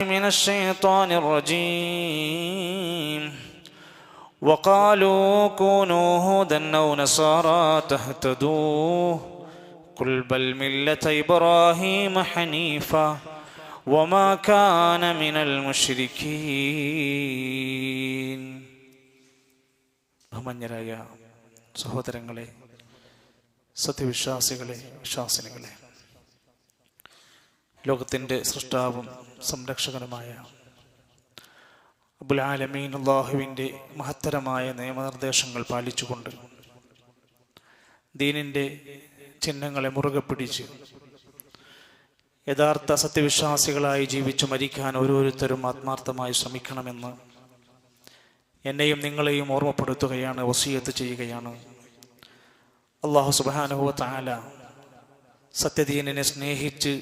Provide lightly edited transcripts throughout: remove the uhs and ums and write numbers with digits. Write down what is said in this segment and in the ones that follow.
من الشيطان الرجيم وقالوا كونوا هودا أو نصارى تهتدوا قل بل ملة إبراهيم حنيفا وما كان من المشركين. ബഹുമാന്യരായ സഹോദരങ്ങളെ, സത്യവിശ്വാസികളെ, വിശ്വാസിനികളെ, ലോകത്തിൻ്റെ സൃഷ്ടാവും സംരക്ഷകനുമായ റബ്ബുൽ ആലമീൻ അല്ലാഹുവിൻ്റെ മഹത്തരമായ നിയമനിർദ്ദേശങ്ങൾ പാലിച്ചുകൊണ്ട് ദീനിൻ്റെ ചിഹ്നങ്ങളെ മുറുകെ പിടിച്ച് യഥാർത്ഥ സത്യവിശ്വാസികളായി ജീവിച്ചു മരിക്കാൻ ഓരോരുത്തരും ആത്മാർത്ഥമായി ശ്രമിക്കണമെന്ന് എന്നെയും നിങ്ങളെയും ഓർമ്മപ്പെടുത്തുകയാണ്, വസിയത്ത് ചെയ്യുകയാണ്. അല്ലാഹു സുബ്ഹാനഹു വ തആല സത്യദീനിനെ സ്നേഹിച്ച്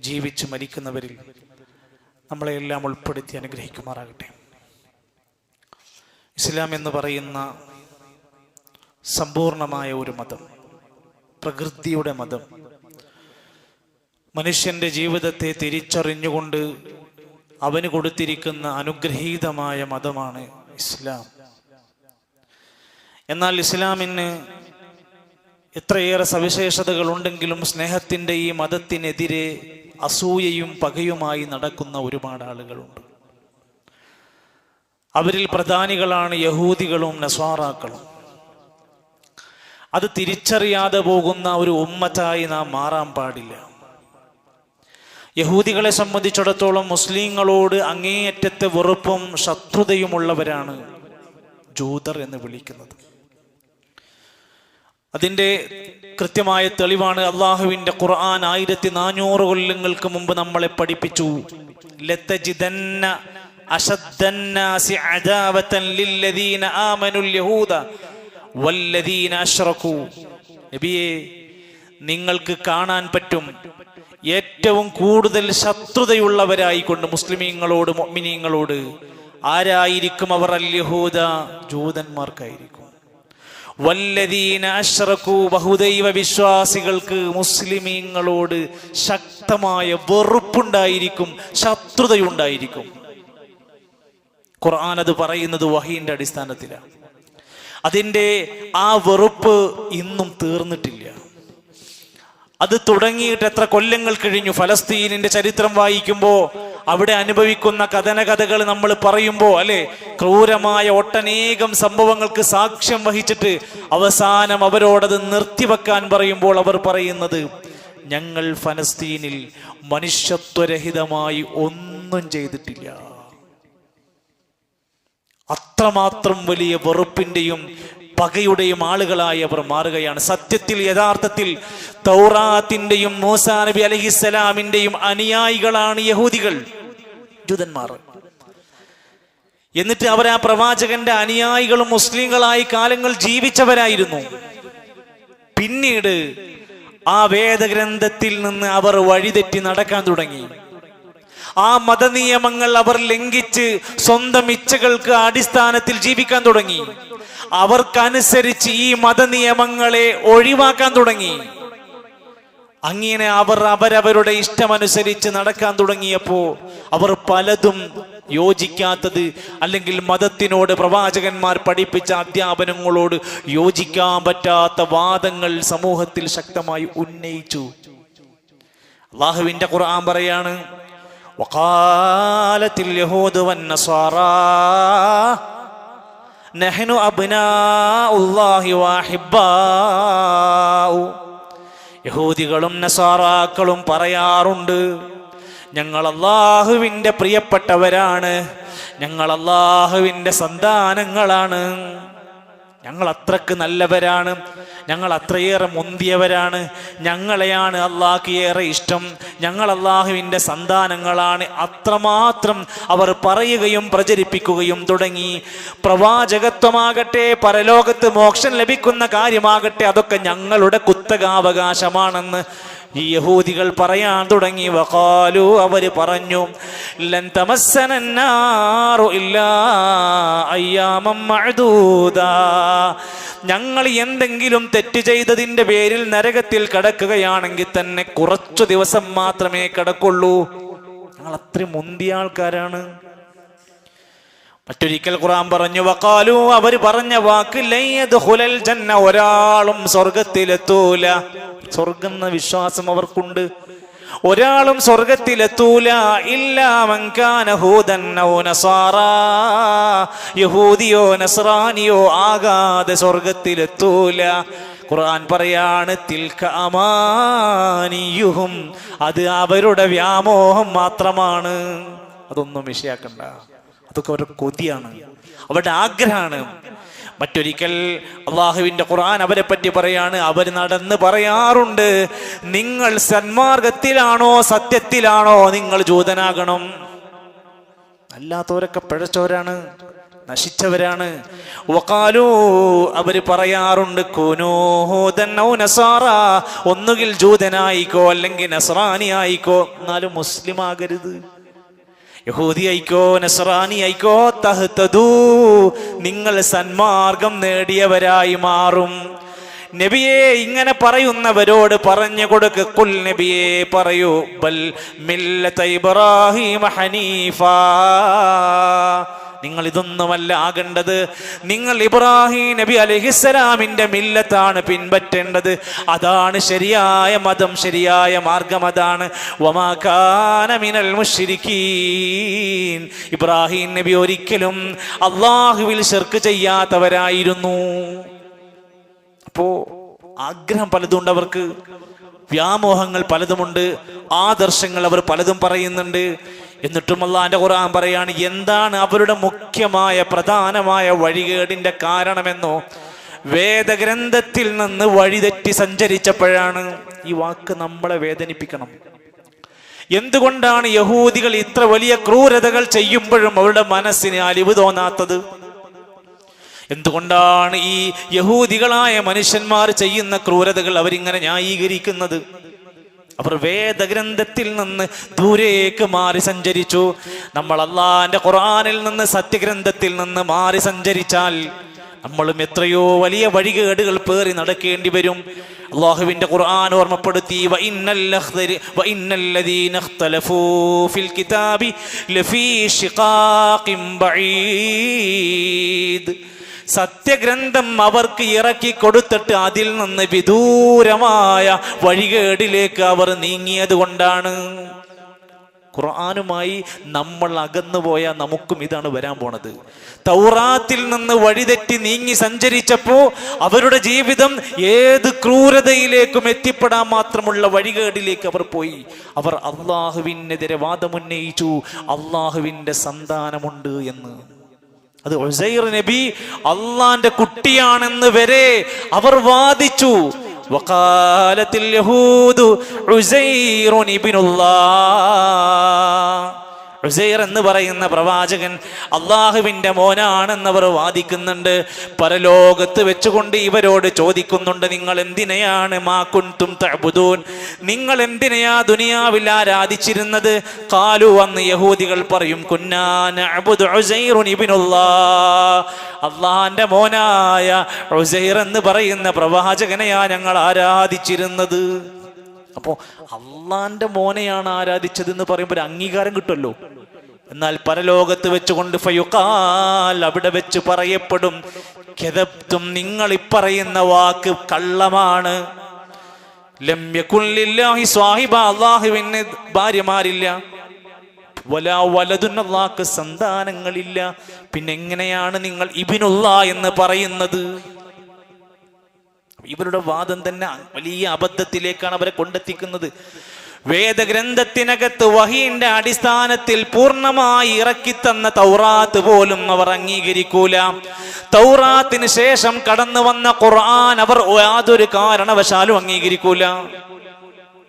ജീവിച്ച് മരിക്കുന്നവരിൽ നമ്മളെല്ലാം ഉൾപ്പെടുത്തി അനുഗ്രഹിക്കുമാറാകട്ടെ. ഇസ്ലാം എന്ന് പറയുന്ന സമ്പൂർണമായ ഒരു മതം, പ്രകൃതിയുടെ മതം, മനുഷ്യന്റെ ജീവിതത്തെ തിരിച്ചറിഞ്ഞുകൊണ്ട് അവന് കൊടുത്തിരിക്കുന്ന അനുഗ്രഹീതമായ മതമാണ് ഇസ്ലാം. എന്നാൽ ഇസ്ലാമിന് എത്രയേറെ സവിശേഷതകൾ ഉണ്ടെങ്കിലും സ്നേഹത്തിൻ്റെ ഈ മതത്തിനെതിരെ അസൂയയും പകയുമായി നടക്കുന്ന ഒരുപാട് ആളുകളുണ്ട്. അവരിൽ പ്രധാനികളാണ് യഹൂദികളും നസ്വാറാക്കളും. അത് തിരിച്ചറിയാതെ പോകുന്ന ഒരു ഉമ്മത്തായി നാം മാറാൻ പാടില്ല. യഹൂദികളെ സംബന്ധിച്ചിടത്തോളം മുസ്ലിങ്ങളോട് അങ്ങേയറ്റത്തെ വെറുപ്പും ശത്രുതയുമുള്ളവരാണ് ജൂതർ എന്ന് വിളിക്കുന്നത്. അതിൻ്റെ കൃത്യമായ തെളിവാണ് അള്ളാഹുവിൻ്റെ ഖുർആൻ 1400 കൊല്ലങ്ങൾക്ക് മുമ്പ് നമ്മളെ പഠിപ്പിച്ചു. ലതജിദന്ന അശദ്ദന്നാസി അദാവതൻ ലില്ലദീന ആമനുൽ യഹൂദ വല്ലദീന അശ്റകൂ. നബിയേ, നിങ്ങൾക്ക് കാണാൻ പറ്റും ഏറ്റവും കൂടുതൽ ശത്രുതയുള്ളവരായിക്കൊണ്ട് മുസ്ലിമീങ്ങളോട്, മുഅ്മിനീങ്ങളോട് ആരായിരിക്കും അവർ? അൽ യഹൂദ, ജൂതന്മാർക്കായിരിക്കും. വല്ലദീന അശ്റകൂ, ബഹുദൈവ വിശ്വാസികൾക്ക് മുസ്ലിമീങ്ങളോട് ശക്തമായ വെറുപ്പുണ്ടായിരിക്കും, ശത്രുതയുണ്ടായിരിക്കും. ഖുർആൻ അത് പറയുന്നത് വഹീന്റെ അടിസ്ഥാനത്തിലാണ്. അതിൻ്റെ ആ വെറുപ്പ് ഇന്നും തീർന്നിട്ടില്ല. അത് തുടങ്ങിയിട്ട് എത്ര കൊല്ലങ്ങൾ കഴിഞ്ഞു. ഫലസ്തീനിന്റെ ചരിത്രം വായിക്കുമ്പോൾ അവിടെ അനുഭവിക്കുന്ന കഥനകഥകൾ നമ്മൾ പറയുമ്പോൾ, അല്ലെ, ക്രൂരമായ ഒട്ടനേകം സംഭവങ്ങൾക്ക് സാക്ഷ്യം വഹിച്ചിട്ട് അവസാനം അവരോടത് നിർത്തിവെക്കാൻ പറയുമ്പോൾ അവർ പറയുന്നത്, ഞങ്ങൾ ഫലസ്തീനിൽ മനുഷ്യത്വരഹിതമായി ഒന്നും ചെയ്തിട്ടില്ല. അത്രമാത്രം വലിയ വെറുപ്പിന്റെയും പകയുടെയും ആളുകളായി അവർ മാറുകയാണ്. സത്യത്തിൽ, യഥാർത്ഥത്തിൽ തൗറാത്തിന്റെയും മൂസാ നബി അലൈഹിസ്സലാമിന്റെയും അനുയായികളാണ് യഹൂദികൾ, ജൂതന്മാർ. എന്നിട്ട് അവർ ആ പ്രവാചകന്റെ അനുയായികളും മുസ്ലിങ്ങളായി കാലങ്ങൾ ജീവിച്ചവരായിരുന്നു. പിന്നീട് ആ വേദഗ്രന്ഥത്തിൽ നിന്ന് അവർ വഴിതെറ്റി നടക്കാൻ തുടങ്ങി. ആ മതനിയമങ്ങൾ അവർ ലംഘിച്ച് സ്വന്തം ഇച്ഛകൾക്ക് അടിസ്ഥാനത്തിൽ ജീവിക്കാൻ തുടങ്ങി. അവർക്കനുസരിച്ച് ഈ മതനിയമങ്ങളെ ഒഴിവാക്കാൻ തുടങ്ങി. അങ്ങനെ അവർ അവരവരുടെ ഇഷ്ടമനുസരിച്ച് നടക്കാൻ തുടങ്ങിയപ്പോൾ അവർ പലതും യോജിക്കാത്തത്, അല്ലെങ്കിൽ മതത്തിനോട്, പ്രവാചകന്മാർ പഠിപ്പിച്ച അധ്യാപനങ്ങളോട് യോജിക്കാൻ പറ്റാത്ത വാദങ്ങൾ സമൂഹത്തിൽ ശക്തമായി ഉന്നയിച്ചു. അല്ലാഹുവിന്റെ ഖുർആൻ പറയാണ്, വഖാലത്തിൽ യഹൂദു വന്നസ്വാറാ നഹ്നു അബ്നാഉല്ലാഹി വഅഹിബ്ബാഉ. യഹൂദികളും നസാറാക്കളും പറയാറുണ്ട്, ഞങ്ങൾ അല്ലാഹുവിൻ്റെ പ്രിയപ്പെട്ടവരാണ്, ഞങ്ങൾ അല്ലാഹുവിൻ്റെ സന്താനങ്ങളാണ്, ഞങ്ങൾ അത്രക്ക് നല്ലവരാണ്, ഞങ്ങൾ അത്രയേറെ മുന്തിയവരാണ്, ഞങ്ങളെയാണ് അള്ളാഹ്ക്ക് ഏറെ ഇഷ്ടം, ഞങ്ങൾ അള്ളാഹുവിൻ്റെ സന്താനങ്ങളാണ്. അത്രമാത്രം അവർ പറയുകയും പ്രചരിപ്പിക്കുകയും തുടങ്ങി. പ്രവാചകത്വമാകട്ടെ, പരലോകത്ത് മോക്ഷം ലഭിക്കുന്ന കാര്യമാകട്ടെ, അതൊക്കെ ഞങ്ങളുടെ കുത്തകാവകാശമാണെന്ന് ഈ യഹൂദികൾ പറയാൻ തുടങ്ങി. വഖാലു, അവര് പറഞ്ഞു, ലൻ തമസ്സനന്നാറു ഇല്ലാ അയ്യാമം മഅദൂദാ, ഞങ്ങൾ എന്തെങ്കിലും തെറ്റ് ചെയ്തതിന്റെ പേരിൽ നരകത്തിൽ കടക്കുകയാണെങ്കിൽ തന്നെ കുറച്ചു ദിവസം മാത്രമേ കടക്കുള്ളൂ. ഞങ്ങൾ അത്രയും മുന്തിയ ആൾക്കാരാണ്. മറ്റൊരിക്കൽ ഖുർആൻ പറഞ്ഞു, വഖാലു, അവര് പറഞ്ഞ വാക്ക്, ലൻ യദ്ഖുലൽ ജന്ന, ഒരാളും സ്വർഗത്തിലെത്തൂല. സ്വർഗം എന്ന വിശ്വാസം അവർക്കുണ്ട്. ഒരാളും സ്വർഗത്തിലെത്തൂല ഇല്ലാ മൻ കാന ഹൂദൻ ഔ നസാറാ, യഹൂദിയോ നസ്രാനിയോ ആകാതെ സ്വർഗത്തിലെത്തൂല. ഖുർആൻ പറയാണ്, തിൽക അമാനിയുഹും, അത് അവരുടെ വ്യാമോഹം മാത്രമാണ്. അതൊന്നും വിഷയാക്കണ്ട, അതൊക്കെ അവരുടെ കൊതിയാണ്, അവരുടെ ആഗ്രഹമാണ്. മറ്റൊരിക്കൽ അള്ളാഹുവിന്റെ ഖുർആൻ അവരെ പറ്റി പറയാണ്, അവർ നടന്ന് പറയാറുണ്ട്, നിങ്ങൾ സന്മാർഗത്തിലാണോ സത്യത്തിലാണോ നിങ്ങൾ ജൂതനാകണം. അല്ലാത്തവരൊക്കെ പിഴച്ചവരാണ്, നശിച്ചവരാണ്. വഖാലൂ, അവര് പറയാറുണ്ട്, കുനൂ ഹൂദൻ ഔ നസാറ, ഒന്നുകിൽ ജൂതനായിക്കോ അല്ലെങ്കിൽ നസ്രാനി ആയിക്കോ, എന്നാലും മുസ്ലിം ആകരുത്. യഹൂദി ആയിക്കോ നസ്രാനി ആയിക്കോ, തഹ്തദൂ, നിങ്ങൾ സന്മാർഗം നേടിയവരായി മാറും. നബിയെ, ഇങ്ങനെ പറയുന്നവരോട് പറഞ്ഞു കൊടുക്ക്, ഖുൽ, നബിയെ പറയൂ, ബൽ മില്ലത ഇബ്രാഹീമ ഹനീഫാ, നിങ്ങൾ ഇതൊന്നുമല്ല ആകേണ്ടത്, നിങ്ങൾ ഇബ്രാഹിം നബി അലൈഹിസ്സലാമിന്റെ മില്ലത്താണ് പിൻപറ്റേണ്ടത്. അതാണ് ശരിയായ മതം, ശരിയായ മാർഗം അതാണ്. വമാ കാന മിനൽ മുശ്രിക്കീൻ, ഇബ്രാഹിം നബി ഒരിക്കലും അള്ളാഹുവിൽ ശിർക്ക് ചെയ്യാത്തവരായിരുന്നു. അപ്പോ ആഗ്രഹം പലതുണ്ട് അവർക്ക്, വ്യാമോഹങ്ങൾ പലതുമുണ്ട്, ആദർശങ്ങൾ അവർ പലതും പറയുന്നുണ്ട്. എന്നിട്ടും അല്ലാഹുവിന്റെ ഖുർആൻ പറയാണ്, എന്താണ് അവരുടെ മുഖ്യമായ പ്രധാനമായ വഴികേടിന്റെ കാരണമെന്നോ, വേദഗ്രന്ഥത്തിൽ നിന്ന് വഴിതെറ്റി സഞ്ചരിച്ചപ്പോഴാണ്. ഈ വാക്ക് നമ്മളെ വേദനിപ്പിക്കണം. എന്തുകൊണ്ടാണ് യഹൂദികൾ ഇത്ര വലിയ ക്രൂരതകൾ ചെയ്യുമ്പോഴും അവരുടെ മനസ്സിന് അലിവ് തോന്നാത്തത്? എന്തുകൊണ്ടാണ് ഈ യഹൂദികളായ മനുഷ്യന്മാർ ചെയ്യുന്ന ക്രൂരതകൾ അവരിങ്ങനെ ന്യായീകരിക്കുന്നത്? അവർ വേദഗ്രന്ഥത്തിൽ നിന്ന് ദൂരേക്ക് മാറി സഞ്ചരിച്ചു. നമ്മൾ അള്ളാന്റെ ഖുർആനിൽ നിന്ന്, സത്യഗ്രന്ഥത്തിൽ നിന്ന് മാറി സഞ്ചരിച്ചാൽ നമ്മളും എത്രയോ വലിയ വഴികേടുകൾ പേറി നടക്കേണ്ടി വരും. അള്ളാഹുവിന്റെ ഖുർആൻ ഓർമ്മപ്പെടുത്തി, വഇന്നല്ലദീന ഇഖ്തലഫൂ ഫിൽ കിതാബി ലഫീ ശിഖാഖിൻ ബഈദ്, സത്യഗ്രന്ഥം അവർക്ക് ഇറക്കി കൊടുത്തിട്ട് അതിൽ നിന്ന് വിദൂരമായ വഴികേടിലേക്ക് അവർ നീങ്ങിയത് കൊണ്ടാണ്. ഖുർആനുമായി നമ്മൾ അകന്നുപോയാൽ നമുക്കും ഇതാണ് വരാൻ പോണത്. തൗറാത്തിൽ നിന്ന് വഴിതെറ്റി നീങ്ങി സഞ്ചരിച്ചപ്പോ അവരുടെ ജീവിതം ഏത് ക്രൂരതയിലേക്കും എത്തിപ്പെടാൻ മാത്രമുള്ള വഴികേടിലേക്ക് അവർ പോയി. അവർ അള്ളാഹുവിനെതിരെ വാദമുന്നയിച്ചു, അള്ളാഹുവിന്റെ സന്താനമുണ്ട് എന്ന്. അത് ഉസൈർ നബി അള്ളാന്റെ കുട്ടിയാണെന്ന് വരെ അവർ വാദിച്ചു. വഖാലത്തിൽ യഹൂദു ഉസൈറുൻ ഇബ്നുല്ലാഹ്, ഉസൈർ എന്ന് പറയുന്ന പ്രവാചകൻ അള്ളാഹുവിന്റെ മോനാണെന്നവർ വാദിക്കുന്നുണ്ട്. പരലോകത്ത് വെച്ചുകൊണ്ട് ഇവരോട് ചോദിക്കുന്നുണ്ട്, നിങ്ങൾ എന്തിനെയാണ് മാ കുൻതും തഅബുദൂൻ, നിങ്ങൾ എന്തിനെയാ ദുനിയാവിൽ ആരാധിച്ചിരുന്നത്? ഖാലു, അന്ന് യഹൂദികൾ പറയും, കുന്നാ നഅബുദു ഉസൈറുൻ ഇബ്നുല്ലാഹ്, അള്ളാഹന്റെ മോനായ ഉസൈർ എന്ന് പറയുന്ന പ്രവാചകനെയാ ഞങ്ങൾ ആരാധിച്ചിരുന്നത്. അപ്പോ അള്ളാന്റെ മോനെയാണ് ആരാധിച്ചത് എന്ന് പറയുമ്പോൾ ഒരു അംഗീകാരം കിട്ടുമല്ലോ. എന്നാൽ പരലോകത്ത് വെച്ചുകൊണ്ട് ഫയുഖാൽ, അവിടെ വെച്ച് പറയപ്പെടും, കദബ്തും, നിങ്ങൾ ഇപ്പറയുന്ന വാക്ക് കള്ളമാണ്. ലം യകുൻ ലില്ലാഹി സ്വാഹിബ, അല്ലാഹുവിന് ഭാര്യമാരില്ല. വലാ വലദുൻ, അല്ലാഹുക്ക് സന്താനങ്ങളില്ല. പിന്നെ എങ്ങനെയാണ് നിങ്ങൾ ഇബ്നുല്ലാഹ് എന്ന് പറയുന്നത്? ഇവരുടെ വാദം തന്നെ വലിയ അബദ്ധത്തിലേക്കാണ് അവരെ കൊണ്ടെത്തിക്കുന്നത്. വേദഗ്രന്ഥത്തിനകത്ത് വഹീന്റെ അടിസ്ഥാനത്തിൽ പൂർണ്ണമായി ഇറക്കിത്തന്ന തൗറാത്ത് പോലും അവർ അംഗീകരിക്കൂല. തൗറാത്തിന് ശേഷം കടന്നു വന്ന ഖുർആൻ അവർ യാതൊരു കാരണവശാലും അംഗീകരിക്കൂല.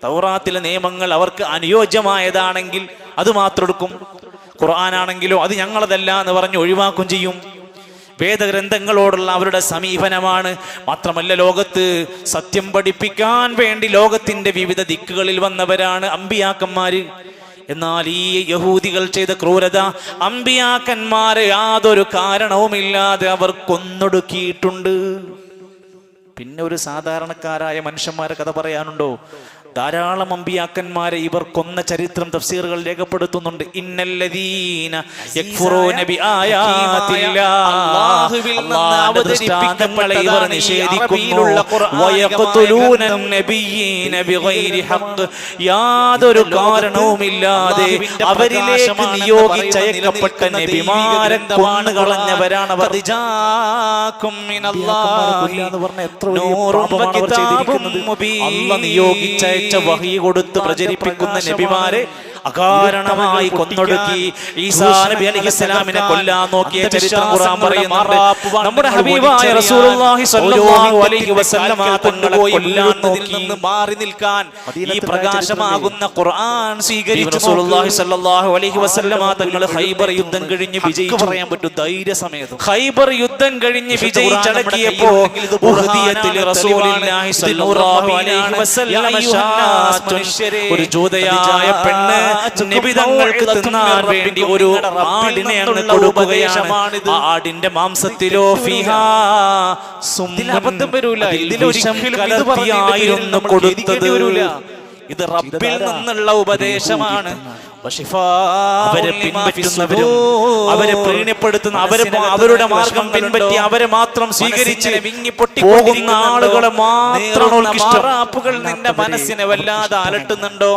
തൗറാത്തിലെ നിയമങ്ങൾ അവർക്ക് അനുയോജ്യമായതാണെങ്കിൽ അത് മാത്രം എടുക്കും. ഖുർആനാണെങ്കിലോ അത് ഞങ്ങളതല്ല എന്ന് പറഞ്ഞ് ഒഴിവാക്കും ചെയ്യും. വേദഗ്രന്ഥങ്ങളോടുള്ള അവരുടെ സമീപനമാണ്. മാത്രമല്ല, ലോകത്ത് സത്യം പഠിപ്പിക്കാൻ വേണ്ടി ലോകത്തിന്റെ വിവിധ ദിക്കുകളിൽ വന്നവരാണ് അമ്പിയാക്കന്മാര്. എന്നാൽ ഈ യഹൂദികൾ ചെയ്ത ക്രൂരത, അമ്പിയാക്കന്മാരെ യാതൊരു കാരണവുമില്ലാതെ അവർ കൊന്നൊടുക്കിയിട്ടുണ്ട്. പിന്നെ ഒരു സാധാരണക്കാരായ മനുഷ്യന്മാരെ കഥ പറയാനുണ്ടോ? ധാരാളം അമ്പിയാക്കന്മാരെ ഇവർ കൊന്ന ചരിത്രം തഫ്സീറുകൾ രേഖപ്പെടുത്തുന്നുണ്ട്. ഇന്നല്ലദീന യക്ഫുറൂന ബിആയാതില്ലാഹ്, അല്ലാഹുവിൽ നിന്ന് അവതരിപ്പിക്കപ്പെട്ട ഇവർ നിഷേധിക്കുന്നു. വയഖ്തുലൂന നബിയ്യീന ബിഗൈരി ഹഖ്, യാതൊരു കാരണവുമില്ലാതെ അവരിലേക്ക് നിയോഗിച്ചയക്കപ്പെട്ട നബിമാരെ കൊന്നുകളഞ്ഞവരാണ് അവർ. അല്ലാഹു നിയോഗിച്ചയച്ച വഹി കൊടുത്ത് പ്രചരിപ്പിക്കുന്ന നബിമാരെ അകാരണമായി കൊന്നൊടുക്കി. ഈസാ നബി അലൈഹിസ്സലാമിനെ കൊല്ലാൻ നോക്കിയ ചരിത്രം ഖുർആൻ പറയുന്നുണ്ട്. നമ്മുടെ ഹബീബായ റസൂലുള്ളാഹി സ്വല്ലല്ലാഹു അലൈഹി വസല്ലം തങ്ങളെ കൊല്ലാന്നതിൽ നിന്ന് മാറി നിൽക്കാൻ ഈ പ്രകാശമാകുന്ന ഖുർആൻ സ്വീകരിച്ചു. റസൂലുള്ളാഹി സ്വല്ലല്ലാഹു അലൈഹി വസല്ലം തങ്ങൾ ഖൈബർ യുദ്ധം കഴിഞ്ഞ് വിജയിച്ചു. പറയാൻ പറ്റും ധൈര്യസമേതം. ഖൈബർ യുദ്ധം കഴിഞ്ഞ് വിജയിച്ചടക്കിയപ്പോ ഉഹദിയത്തിൽ റസൂലുള്ളാഹി സ്വല്ലല്ലാഹു അലൈഹി വസല്ലം ഒരു ജൂതയായ പെണ്ണ് നബി തങ്ങൾക്ക് തിന്നാൻ വേണ്ടി ഒരു ആടിനെ അങ്ങ് കൊടുക്കുകയാണ്. ആ ആടിന്റെ മാംസത്തിലോ ഫിഹാ അബദ്ധം വരൂല, ഇതിലൊരിക്കലും കലർത്തിയായിരുന്നു കൊടുത്തത്. ഇത് റബ്ബിൽ നിന്നുള്ള ഉപദേശമാണ്. അവരെ പിൻപറ്റുന്നവരും അവരെ പ്രീണിപ്പെടുത്തുന്ന അവരുടെ മാർഗം പിൻപറ്റി അവരെ മാത്രം സ്വീകരിച്ച് പോകുന്ന ആളുകളെ മാത്രം നിന്റെ മനസ്സിനെ വല്ലാതെ അലട്ടുന്നുണ്ടോ?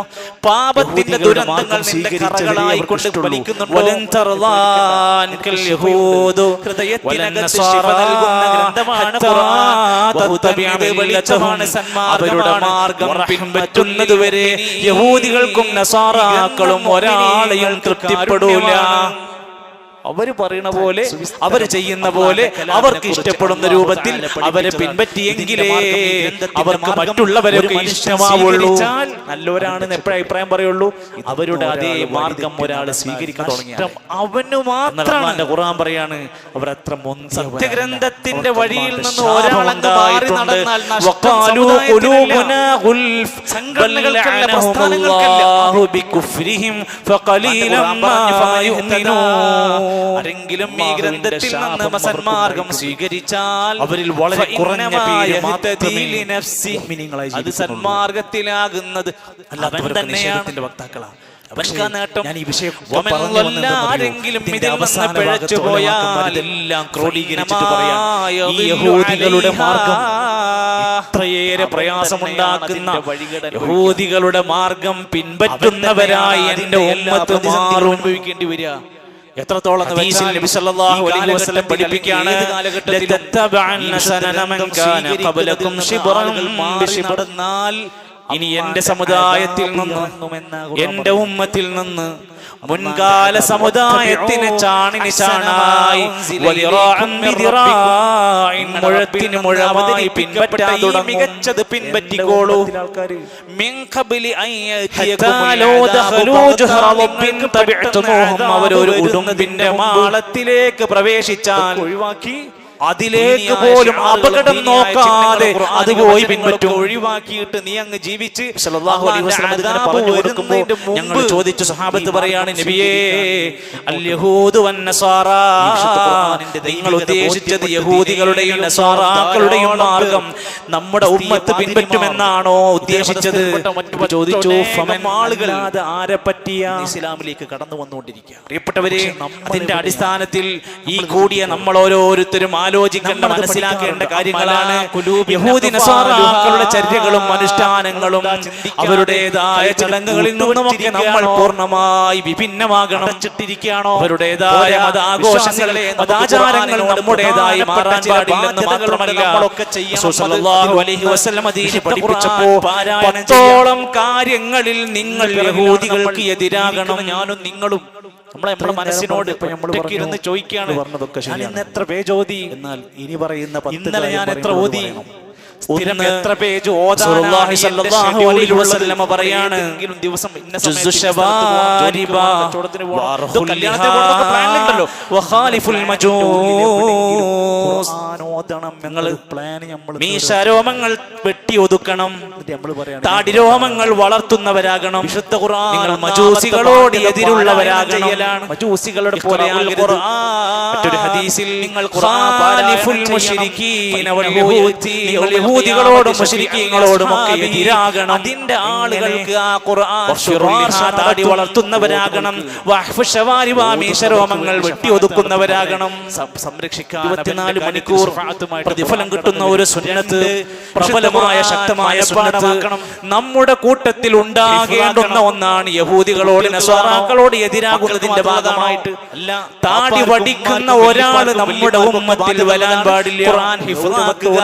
പാപത്തിന്റെ ദുരന്തങ്ങൾ നിന്റെ കറകളായി കൊണ്ട് വലിക്കുന്നുണ്ടോ? ഹൃദയത്തിനകത്ത് ശിഫ നൽകുന്ന ഗ്രന്ഥമാണ് അവരുടെ മാർഗം പിൻപറ്റുന്നതുവരെ യഹൂദികൾക്കും നസാറാക്കളും ഒരാളെയും തൃപ്തിപ്പെടൂല. അവര് പറയുന്ന പോലെ അവര് ചെയ്യുന്ന പോലെ അവർക്ക് ഇഷ്ടപ്പെടുന്ന രൂപത്തിൽ അവരെ പിൻപറ്റിയെങ്കിലേ അവർക്ക് മറ്റുള്ളവരൊക്കെ ഇഷ്ടമാവുള്ളൂ. നല്ലവരാണെന്ന് എപ്പോഴും അഭിപ്രായം പറയുള്ളൂ. അവരുടെ അതേ മാർഗം ഒരാൾ സ്വീകരിക്കാൻ തുടങ്ങി അവന് മാത്രമാണ് ഖുർആൻ പറയാണ് അവരത്ര സത്യഗ്രന്ഥത്തിന്റെ വഴിയിൽ നിന്ന് ആരെങ്കിലും ഈ ഗ്രന്ഥത്തിൽ നിന്ന് സന്മാർഗം സ്വീകരിച്ചാൽ അവരിൽ വളരെ കുറഞ്ഞ അത് സന്മാർഗത്തിലാകുന്നത് അവൻ തന്നെയാണ് വക്താക്കളാണ്. ഞാൻ ഈ വിഷയം ആരെങ്കിലും ഇതിൽ നിന്ന് പിഴച്ചു പോയാൽ എല്ലാം ക്രോഡീകരിച്ചിട്ട് പറയാം. ഈ യഹൂദികളുടെ മാർഗം ഇത്രയേറെ പ്രയാസമുണ്ടാക്കുന്ന യഹൂദികളുടെ മാർഗം പിൻപറ്റുന്നവരായി എന്റെ ഉമ്മത്ത് മാറും അനുഭവിക്കേണ്ടി വരിക. എത്രത്തോളം നബി സല്ലല്ലാഹു അലൈഹി വസല്ലം പഠിപ്പിക്കുകയാണ്, നടന്നാൽ ഇനി എന്റെ സമുദായത്തിൽ നിന്ന് എന്റെ ഉമ്മത്തിൽ നിന്ന് മുൻകാല സമുദായത്തിന് ചാണിന് ചാണായി മുഴത്തിന് മുഴമായി പിൻപറ്റാൻ തുടങ്ങും. മികച്ചത് പിൻപറ്റിക്കോളൂ. അവരൊരു ഉടുമ്പിന്റെ മാളത്തിലേക്ക് പ്രവേശിച്ചാൽ ഒഴിവാക്കി അതിലേക്ക് പോലും അപകടം നോക്കാതെ അത് പോയി പിൻപറ്റും. ഒഴിവാക്കിയിട്ട് നീ അങ്ങ് ജീവിച്ച് സല്ലല്ലാഹു അലൈഹി വസല്ലം പറഞ്ഞു കൊടുക്കുമ്പോൾ ഞങ്ങൾ ചോദിച്ചു, സഹാബത്ത് പറയാണ്, നബിയേ അൽ യഹൂദു വൻ നസാറാ, നിങ്ങൾ ഉദ്ദേശിച്ചത് യഹൂദികളുടെയും നസാറാക്കളുടെയും മാർഗം നമ്മുടെ ഉമ്മത്ത് പിൻപറ്റുമെന്നാണോ ഉദ്ദേശിച്ചത്? ചോദിച്ചു. ആളുകൾ ആരെ പറ്റിയ ഇസ്ലാമിലേക്ക് കടന്നു വന്നുകൊണ്ടിരിക്കുക. പ്രിയപ്പെട്ടവരെ, അതിന്റെ അടിസ്ഥാനത്തിൽ ഈ കൂടിയ നമ്മൾ ഓരോരുത്തരും ആലോചിക്കേണ്ട മനസ്സിലാക്കേണ്ട കാര്യങ്ങളാണ്. യഹൂദി നസാറാക്കളുടെ ചര്യകളും അനുഷ്ഠാനങ്ങളും അവരുടേതായ ചടങ്ങുകളിൽ നിന്നുമൊക്കെ നമ്മൾ പൂർണ്ണമായി വിഭിന്നമാകണം. ചിട്ടിരിക്കുകയാണോ? അവരുടേതായ മതാഘോഷങ്ങളെ മതാചാരങ്ങൾ നമ്മുടേതായി മാറാൻ പാടില്ലെന്ന് മാത്രമല്ല, സല്ലല്ലാഹു അലൈഹി വസല്ലം ദീനി പഠിപ്പിച്ചപ്പോൾ 10ഓളം കാര്യങ്ങളിൽ നിങ്ങൾ യഹൂദികൾക്ക് എതിരാകണം. ഞാനും നിങ്ങളും നമ്മുടെ മനസ്സിനോട് ഇരുന്ന് ചോദിക്കുകയാണ്, ഞാൻ ഇന്ന് എത്ര പേജ് ഓതി? എന്നാൽ ഇനി പറയുന്ന ഇന്നലെ ഞാൻ എത്ര ഓതി? സ്ഥിരം എത്ര പേജ് ഓതാനാണ്? സല്ലല്ലാഹു അലൈഹി വസല്ലം പറയാണ്, ദിവസം ഇന്ന സമയത്ത് മീശാരോമങ്ങൾ വെട്ടി ഒതുക്കണം, താടിരോമങ്ങൾ വളർത്തുന്നവരാകണം, വിശുദ്ധ ഖുർആൻ മജൂസികളോട് എതിരുള്ളവരാകണം, മജൂസികളുടെ പോലെ. മറ്റൊരു ഹദീസിൽ നിങ്ങൾ യഹൂദികളോടും മുശ്രിക്കീങ്ങളോടും ഒക്കെ എതിരാകണം. അതിന്റെ ആളുകൾക്ക് ആ ഖുർആൻ താടി വളർത്തുന്നവരാകണം. രോമങ്ങൾ വെട്ടിയൊതുക്കുന്നവരാകണം. സംരക്ഷിക്കാൻ 24 മണിക്കൂർ പ്രതിഫലം കിട്ടുന്ന ഒരു സുന്നത്ത്, പ്രബലമായ ശക്തമായ സുന്നത്ത് നമ്മുടെ കൂട്ടത്തിൽ ഉണ്ടാകേണ്ടുന്ന ഒന്നാണ്. യഹൂദികളോട് നസ്വാറാക്കളോട് എതിരാകുന്നതിന്റെ ഭാഗമായിട്ട് അല്ല, താടി വടിക്കുന്ന ഒരാള് നമ്മുടെ ഉമ്മത്തിൽ വരാൻ പാടില്ല. ഖുർആൻ ഹിഫ്ളാക്കുക.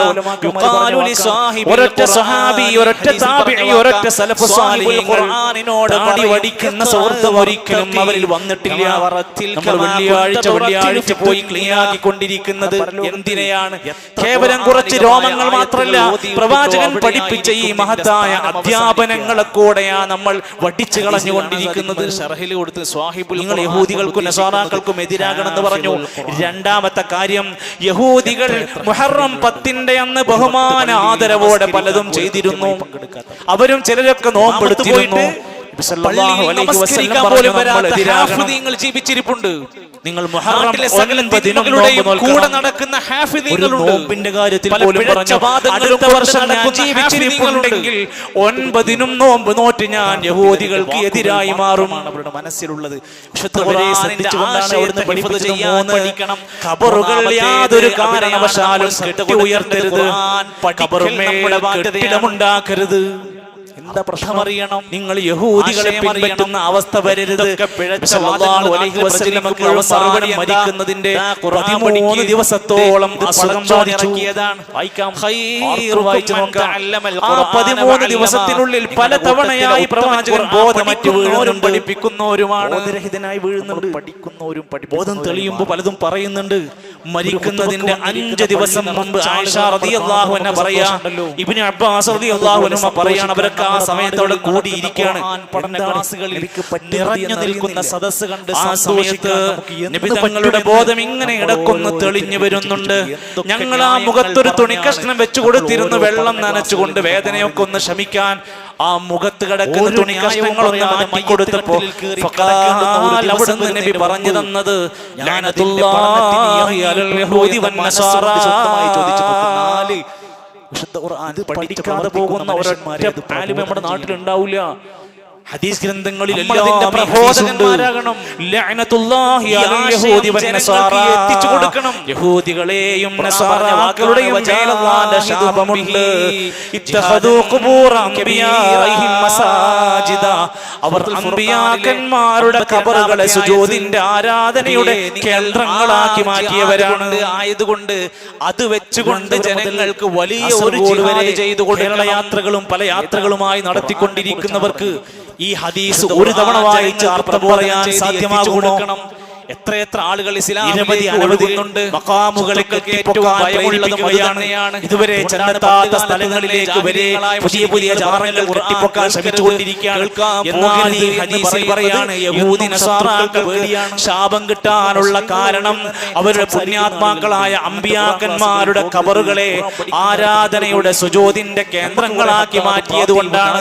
ഒരൊറ്റ സ്വഹാബി, ഒരൊറ്റ താബിഈ, ഒരൊറ്റ സലഫ് സ്വാലിഹീൻ ഖുർആനിനോട് താടി വടിക്കുന്ന സുഹൃത്തും ഒരിക്കലും അവരിൽ വന്നിട്ടില്ല. നമ്മൾ വെള്ളിയാഴ്ച പോയി ക്ലീൻ ആക്കിക്കൊണ്ടിരിക്കുന്നത് എന്തിനെയാണ്? കേവലം കുറച്ച് രോമങ്ങൾ മാത്രമല്ല, പ്രവാചകൻ പഠിപ്പിച്ച ഈ മഹത്തായ അധ്യാപനങ്ങളെ കൂടെയാ നമ്മൾ വടിച്ചു കളഞ്ഞുകൊണ്ടിരിക്കുന്നത്. ഷർഹിൽ കൊടുത്ത് സ്വാഹിബുൽ നിങ്ങൾ യഹൂദികൾക്കും നസാറാക്കൾക്കും എതിരാകണമെന്ന് പറഞ്ഞു. രണ്ടാമത്തെ കാര്യം, യഹൂദികൾ മുഹറം 10 അന്ന് ബഹുമാന ആദരവോടെ പലതും ചെയ്തിരുന്നു. അവരും ചിലരൊക്കെ നോമ്പെടുത്തിരുന്നു. നിങ്ങൾ ജീവിച്ചിരിപ്പുണ്ട്. നിങ്ങൾ കൂടെ നടക്കുന്ന നോമ്പിന്റെ കാര്യത്തിൽ അടുത്ത വർഷം ജീവിച്ചിരിപ്പുണ്ടെങ്കിൽ 9 നോമ്പ് നോറ്റ് ഞാൻ യഹൂദികൾക്ക് എതിരായി മാറും. അവരുടെ മനസ്സിലുള്ളത് പഠിക്കണം. ഖബറുകൾ യാതൊരു കാരണവശാലും കെട്ടി ഉയർത്തരുത്. കെട്ടിടമുണ്ടാക്കരുത്. എന്താ പ്രശ്നം അറിയണം? നിങ്ങൾ യഹൂദികളെ പിൻപറ്റുന്ന അവസ്ഥ വരരുത്. മരിക്കുന്നതിന്റെ 13 ദിവസത്തോളം അസുഖം ബാധിച്ചതാണ്. 13 ദിവസത്തിനുള്ളിൽ പല തവണയായി പ്രവാചകൻ ബോധമറ്റ് വീഴുന്നവരും പഠിപ്പിക്കുന്നവരുമാണ്. ബോധരഹിതനായി വീഴുന്നുണ്ട്, പഠിക്കുന്നവരും ബോധം തെളിയുമ്പോൾ പലതും പറയുന്നുണ്ട്. മരിക്കുന്നതിന്റെ 5 ദിവസം മുമ്പ് ആയിഷ റളിയല്ലാഹു അൻഹ പറയാ, ഇബ്നു അബ്ബാസ് റളിയല്ലാഹു അൻഹു പറയാണ്, അവരൊക്കെ ആ സമയത്തോടെ കൂടിയിരിക്കുകയാണ്. പഠനക്ലാസുകളിൽ നിറഞ്ഞു നിൽക്കുന്ന സദസ്സ് കണ്ട് ആ സമയത്ത് നബി തങ്ങളുടെ ബോധം ഇങ്ങനെ ഇടക്കൊന്ന് തെളിഞ്ഞു വരുന്നുണ്ട്. ഞങ്ങൾ ആ മുഖത്തൊരു തുണിക്കഷ്ണം വെച്ചു കൊടുത്തിരുന്നു, വെള്ളം നനച്ചുകൊണ്ട് വേദനയൊക്കെ ഒന്ന് ശമിക്കാൻ. ആ മുഖത്ത് കിടക്കുന്ന തുണിക്കഷ്ണങ്ങളൊന്ന് മാറ്റി കൊടുത്തപ്പോ അവിടുന്ന് നബി പറഞ്ഞു തന്നത്, വിശുദ്ധ ഖുർആൻ പഠിക്കാതെ പോകുന്ന ഒരൊറ്റ ആലിം നമ്മുടെ നാട്ടിലുണ്ടാവില്ല. ഹദീസ് ഗ്രന്ഥങ്ങളിൽ യഹൂദികളെയും നസാറാക്കളുടെയും അവർ അമ്പിയാക്കന്മാരുടെ ഖബറുകളെ സുജൂദിന്റെ ആരാധനയുടെ കേന്ദ്രങ്ങളാക്കി മാറ്റിയവരാണ്. ആയതുകൊണ്ട് അത് വെച്ചുകൊണ്ട് ജനങ്ങൾക്ക് വലിയ ഒരു ജിഹാദ് ചെയ്തുകൊണ്ട് യാത്രകളും പല യാത്രകളുമായി നടത്തിക്കൊണ്ടിരിക്കുന്നവർക്ക് ഈ ഹദീസ് ഒരു തവണ വായിച്ച് അർത്ഥം പറയാൻ സാധ്യമാകും. എത്രയെത്ര ആളുകൾ ഇസ്ലാമിലുണ്ട്. മഖാമുകളൊക്കെ ഇതുവരെ ചെന്നെത്താത്ത സ്ഥലങ്ങളിലേക്ക് വരെ പുതിയ പുതിയ ജാറങ്ങൾ കെട്ടിപ്പൊക്കാൻ ശ്രമിച്ചുകൊണ്ടിരിക്കുകയാണ്. എന്നാൽ ഈ ഹദീസിൽ പറയാണ്, യഹൂദി നസാറാക്കൾ ശാപം കിട്ടാനുള്ള കാരണം അവരുടെ പുണ്യാത്മാക്കളായ അമ്പിയാക്കന്മാരുടെ ഖബറുകളെ ആരാധനയുടെ സുജൂദിന്റെ കേന്ദ്രങ്ങളാക്കി മാറ്റിയത് കൊണ്ടാണ്.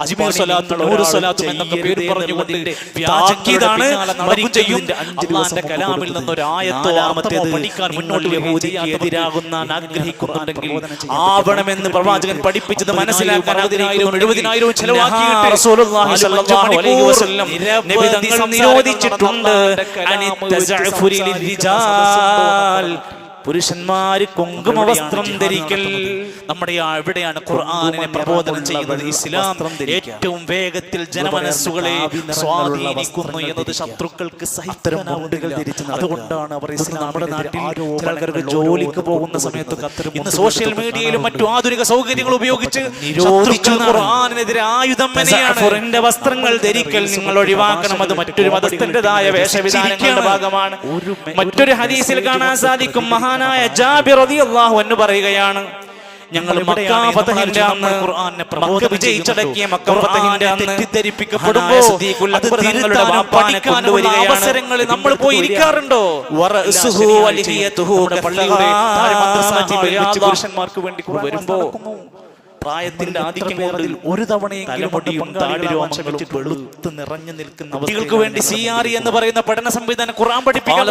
അജ്മീർ സ്വലാത്തും നൂർ സ്വലാത്തും എന്നൊക്കെ പേര് പറഞ്ഞുകൊണ്ട് വ്യാജീതാണ് മരിക്കും. അല്ലാഹുവിന്റെ കലാമിൽ നിന്ന് ഒരു ആയത്തോ ആമത്തേതോ പഠിക്കാൻ മുന്നോട്ട് യഹൂദിക്ക് എതിരാകുന്ന ആഗ്രഹിക്കുന്നുണ്ടെങ്കിൽ ആവണമെന്ന് പ്രവാചകൻ പഠിപ്പിച്ചത് മനസ്സിലാക്കാൻ 70,000 ചെലവാക്കിയിട്ട് റസൂലുള്ളാഹി സ്വല്ലല്ലാഹു അലൈഹി വസല്ലം നബി തങ്ങൾ നിരോധിച്ചിട്ടുണ്ട്. അനിത്തസഅഫുരി ലിരിജാൽ, പുരുഷന്മാര് കുങ്കുമവസ്ത്രം ധരിക്കൽ. നമ്മുടെ എവിടെയാണ് ഖുർആനിനെ പ്രബോധനം ചെയ്യുന്നത്? ഇസ്ലാം ഏറ്റവും വേഗത്തിൽ ജനമനസ്സുകളെ സ്വാധീനിക്കുന്നു എന്നത് ശത്രുക്കൾക്ക് സഹിതമുണ്ടുകൾ ധരിച്ചത്. അതുകൊണ്ടാണ് അവർ നമ്മുടെ നാട്ടിൽ ചിലർക്ക് ജോലിക്ക് പോകുന്ന സമയത്ത് ഇന്ന് സോഷ്യൽ മീഡിയയിലും മറ്റു ആധുനിക സൗകര്യങ്ങൾ ഉപയോഗിച്ച് ഖുർആനിനെതിരെ ആയുധം മെനയാണ്. വസ്ത്രങ്ങൾ ധരിക്കൽ നിങ്ങൾ ഒഴിവാക്കണം. അത് മറ്റൊരു മതത്തിൻ്റെതായ വേഷവിധാനങ്ങളുടെ ഭാഗമാണ്. മറ്റൊരു ഹദീസിൽ കാണാൻ സാധിക്കും, മഹാനായ ജാബിർ റളിയല്ലാഹു അൻഹു പറയുകയാണ്, ഞങ്ങൾ മക്ക ഫതഹിന്റെ അന്ന് ഖുർആനെ വിജയിച്ചടക്കിയ മക്ക ഫതഹിന്റെ അന്ന് തെറ്റിദ്ധരിപ്പിക്കപ്പെടുമ്പോൾ അത് തിരുത്താനും പഠിക്കാനും അവസരങ്ങൾ നമ്മൾ പോയി ഇരിക്കാറുണ്ടോ? വറസുഹു വലിഹിയതുഹു, പള്ളിയുടെ പുരുഷന്മാർക്ക് വേണ്ടി വരുമ്പോ പ്രായത്തിന്റെ ആധിക്യം കൊണ്ട് ഒരു തവണയെങ്കിലും താടിരോമങ്ങളും വെളുത്ത് നിറഞ്ഞു നിൽക്കുന്ന കുട്ടികൾക്ക് വേണ്ടി CRE എന്ന് പറയുന്ന പഠന സംവിധാനം ഖുർആൻ പഠിപ്പിക്കാൻ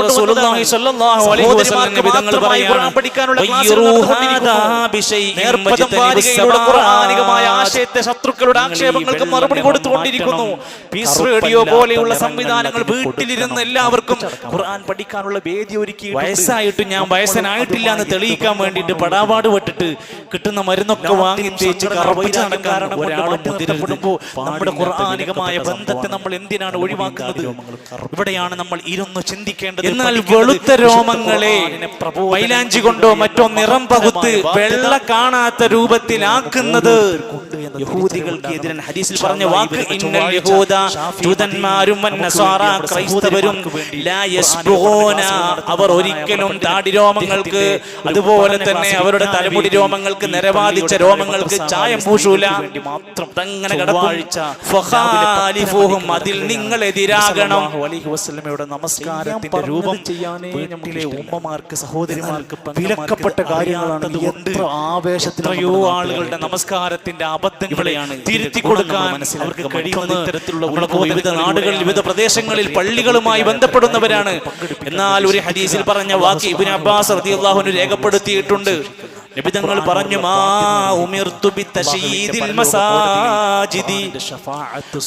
ആശയത്തെ ശത്രുക്കളുടെ ആക്ഷേപങ്ങൾക്ക് മറുപടി കൊടുത്തുകൊണ്ടിരിക്കുന്നു. പീസ് റേഡിയോ പോലെയുള്ള സംവിധാനങ്ങൾ വീട്ടിലിരുന്ന് എല്ലാവർക്കും ഖുർആൻ പഠിക്കാനുള്ള വേദി ഒരുക്കി. വയസ്സായിട്ട് ഞാൻ വയസ്സനായിട്ടില്ല എന്ന് തെളിയിക്കാൻ വേണ്ടിയിട്ട് പടാപാട് പെട്ടിട്ട് കിട്ടുന്ന മരുന്നൊക്കെ വാങ്ങി തേച്ച് കറപ്പിച്ച് നടക്കാറാണ് ഒരാൾ മുതിരപ്പെടുമ്പോൾ നമ്മുടെ ഖുർആനികമായ ബന്ധത്തെ നമ്മൾ എന്തിനാണ് ഒഴിവാക്കുന്നത്? ഇവിടെയാണ് നമ്മൾ ഇരുന്ന് ചിന്തിക്കേണ്ടത്. എന്നാൽ വെളുത്ത രോമങ്ങളെ മൈലാഞ്ചി കൊണ്ടോ മറ്റോ നിറം പകുത്ത് വെള്ള കാണാത്ത രൂപത്തിലാക്കുന്നത് യഹൂദികൾക്ക് എതിരാണ്. ഹദീസിൽ പറഞ്ഞ വാക്ക് ഇന്നൽ യഹൂദ ജൂതന്മാരും വന്നസാറ ക്രൈസ്തവരും ലാ യസ്ബുഗൂന, അവർ ഒരിക്കലും താടി രോമങ്ങൾക്ക് അതുപോലെ തന്നെ അവരുടെ തലമുടി രോമങ്ങൾക്ക് നിരവാദിച്ച രോമങ്ങൾക്ക് ചായം പൂശൂല. മാത്രം അങ്ങനെ ഫഖാലിഫുഹും, അതിൽ നിങ്ങൾ എതിരാകണം. വസല്ലമയുടെ നമസ്കാരത്തിന്റെ രൂപം വീട്ടിലെ ഉമ്മമാർക്ക് സഹോദരിമാർക്ക് വിലക്കപ്പെട്ട കാര്യങ്ങളാണ്. എത്ര ആവേശത്തിലോ ആളുകളുടെ നമസ്കാരത്തിന്റെ അബദ്ധങ്ങളെയാണ് തിരുത്തി കൊടുക്കാൻ അവർക്ക് കഴിയുന്ന ഇത്തരത്തിലുള്ള വിവിധ നാടുകളിൽ വിവിധ പ്രദേശങ്ങളിൽ പള്ളികളുമായി ബന്ധപ്പെടുന്നവരാണ്. എന്നാൽ ഒരു ഹദീസിൽ പറഞ്ഞ വാക്ക് ഇബ്നു അബ്ബാസ് റളിയല്ലാഹു അൻഹു രേഖപ്പെടുത്തിയിട്ടുണ്ട്. നബി തങ്ങൾ പറഞ്ഞു, മാ ഉമിർതു ബിതശയീദിൽ മസാജിദി,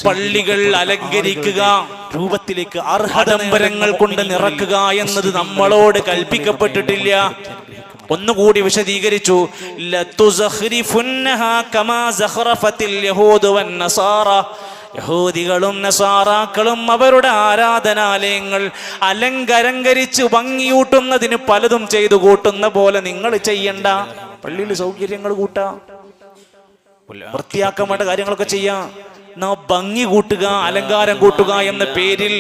പള്ളികൾ അലങ്കരിക്കുക, രൂപത്തിലേക്ക് ആഡംബരങ്ങൾ കൊണ്ട് നിറക്കുക എന്നത് നമ്മളോട് കൽപ്പിക്കപ്പെട്ടിട്ടില്ല. ഒന്നുകൂടി വിശദീകരിച്ചു, ലതുസഖ്രിഫുന്നഹാ കമാ സഖറഫത്തിൽ യഹൂദു വന്നസാറ, യഹൂദികളും നസാറാക്കളും അവരുടെ ആരാധനാലയങ്ങൾ അലങ്കരിച്ച് ഭംഗിയൂട്ടുന്നതിന് പലതും ചെയ്തു കൂട്ടുന്ന പോലെ നിങ്ങൾ ചെയ്യണ്ട. പള്ളിയിൽ സൗകര്യങ്ങൾ കൂട്ടാ, വൃത്തിയാക്കാൻ വേണ്ട കാര്യങ്ങളൊക്കെ ചെയ്യാം. ഭംഗി കൂട്ടുക, അലങ്കാരം കൂട്ടുക എന്ന പേരിൽ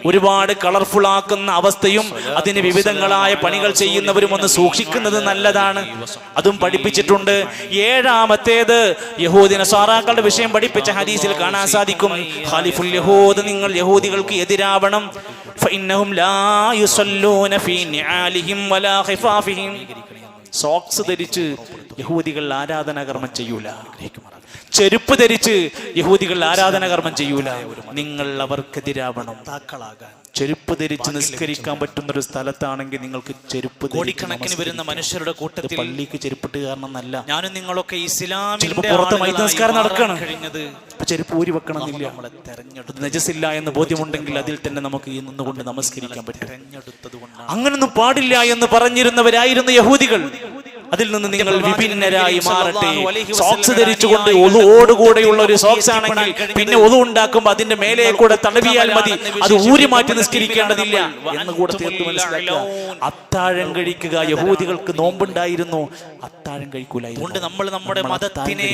ഒരുപാട് കളർഫുൾ ആക്കുന്ന അവസ്ഥയും അതിന് വിവിധങ്ങളായ പണികൾ ചെയ്യുന്നവരും ഒന്ന് സൂക്ഷിക്കുന്നത് നല്ലതാണ്. അതും പഠിപ്പിച്ചിട്ടുണ്ട്. ഏഴാമത്തേത് യഹൂദി നസാറാക്കളുടെ വിഷയം പഠിപ്പിച്ച ഹദീസിൽ കാണാൻ സാധിക്കും, ഖാലിഫുൽ യഹൂദ്, നിങ്ങൾ യഹൂദികൾക്ക് എതിരാവണം. ഫഇന്നഹും ലാ യുസല്ലൂന ഫീ നിആലിഹിം വലാ ഖിഫാഫിഹിം, സോക്സ് ധരിച്ച് യഹൂദികൾ ആരാധനാകർമ്മം ചെയ്യൂല. ചെരുപ്പ് ധരിച്ച് യഹൂദികൾ ആരാധനാകർമ്മം ചെയ്യൂല. നിങ്ങൾ അവർക്കെതിരാവണം. ചെരുപ്പ് ധരിച്ച് നിസ്കരിക്കാൻ പറ്റുന്ന ഒരു സ്ഥലത്താണെങ്കിൽ നിങ്ങൾക്ക് ചെരുപ്പ്. കോടിക്കണക്കിന് വരുന്ന മനുഷ്യരുടെ കൂട്ടത്തിൽ പള്ളിക്ക് ചെരുപ്പിട്ട് കാരണം എന്നല്ല. ഞാനും നിങ്ങളൊക്കെ ഇസ്ലാമിന്റെ നമസ്കാരം നടക്കണം, ചെരുപ്പ് ഊരി വെക്കണം എന്നില്ല. നജസില്ല എന്ന് ബോധ്യമുണ്ടെങ്കിൽ അതിൽ തന്നെ നമുക്ക് ഈ നിന്നുകൊണ്ട് നമസ്കരിക്കാൻ പറ്റും. അങ്ങനൊന്നും പാടില്ല എന്ന് പറഞ്ഞിരുന്നവരായിരുന്നു യഹൂദികൾ. അതിൽ നിന്ന് നിങ്ങൾ വിഭിന്നരായി മാറട്ടെ. സോക്സ് ധരിച്ചുകൊണ്ട് ഒതുവോടുകൂടെയുള്ള ഒരു സോക്സ് ആണെങ്കിൽ പിന്നെ ഒതു ഉണ്ടാക്കുമ്പോൾ അതിന്റെ മേലെ കൂടെ തടവിയാൽ മതി, അത് ഊരി മാറ്റി നിസ്കരിക്കേണ്ടതില്ല എന്ന് കൂടെ തീർത്ത് മനസ്സിലാക്കുക. അത്താഴം കഴിക്കുക, യഹൂദികൾക്ക് നോമ്പുണ്ടായിരുന്നു, അത്താഴം കഴിക്കൂലായിരുന്നു. അതുകൊണ്ട് നമ്മൾ നമ്മുടെ മതത്തിനെ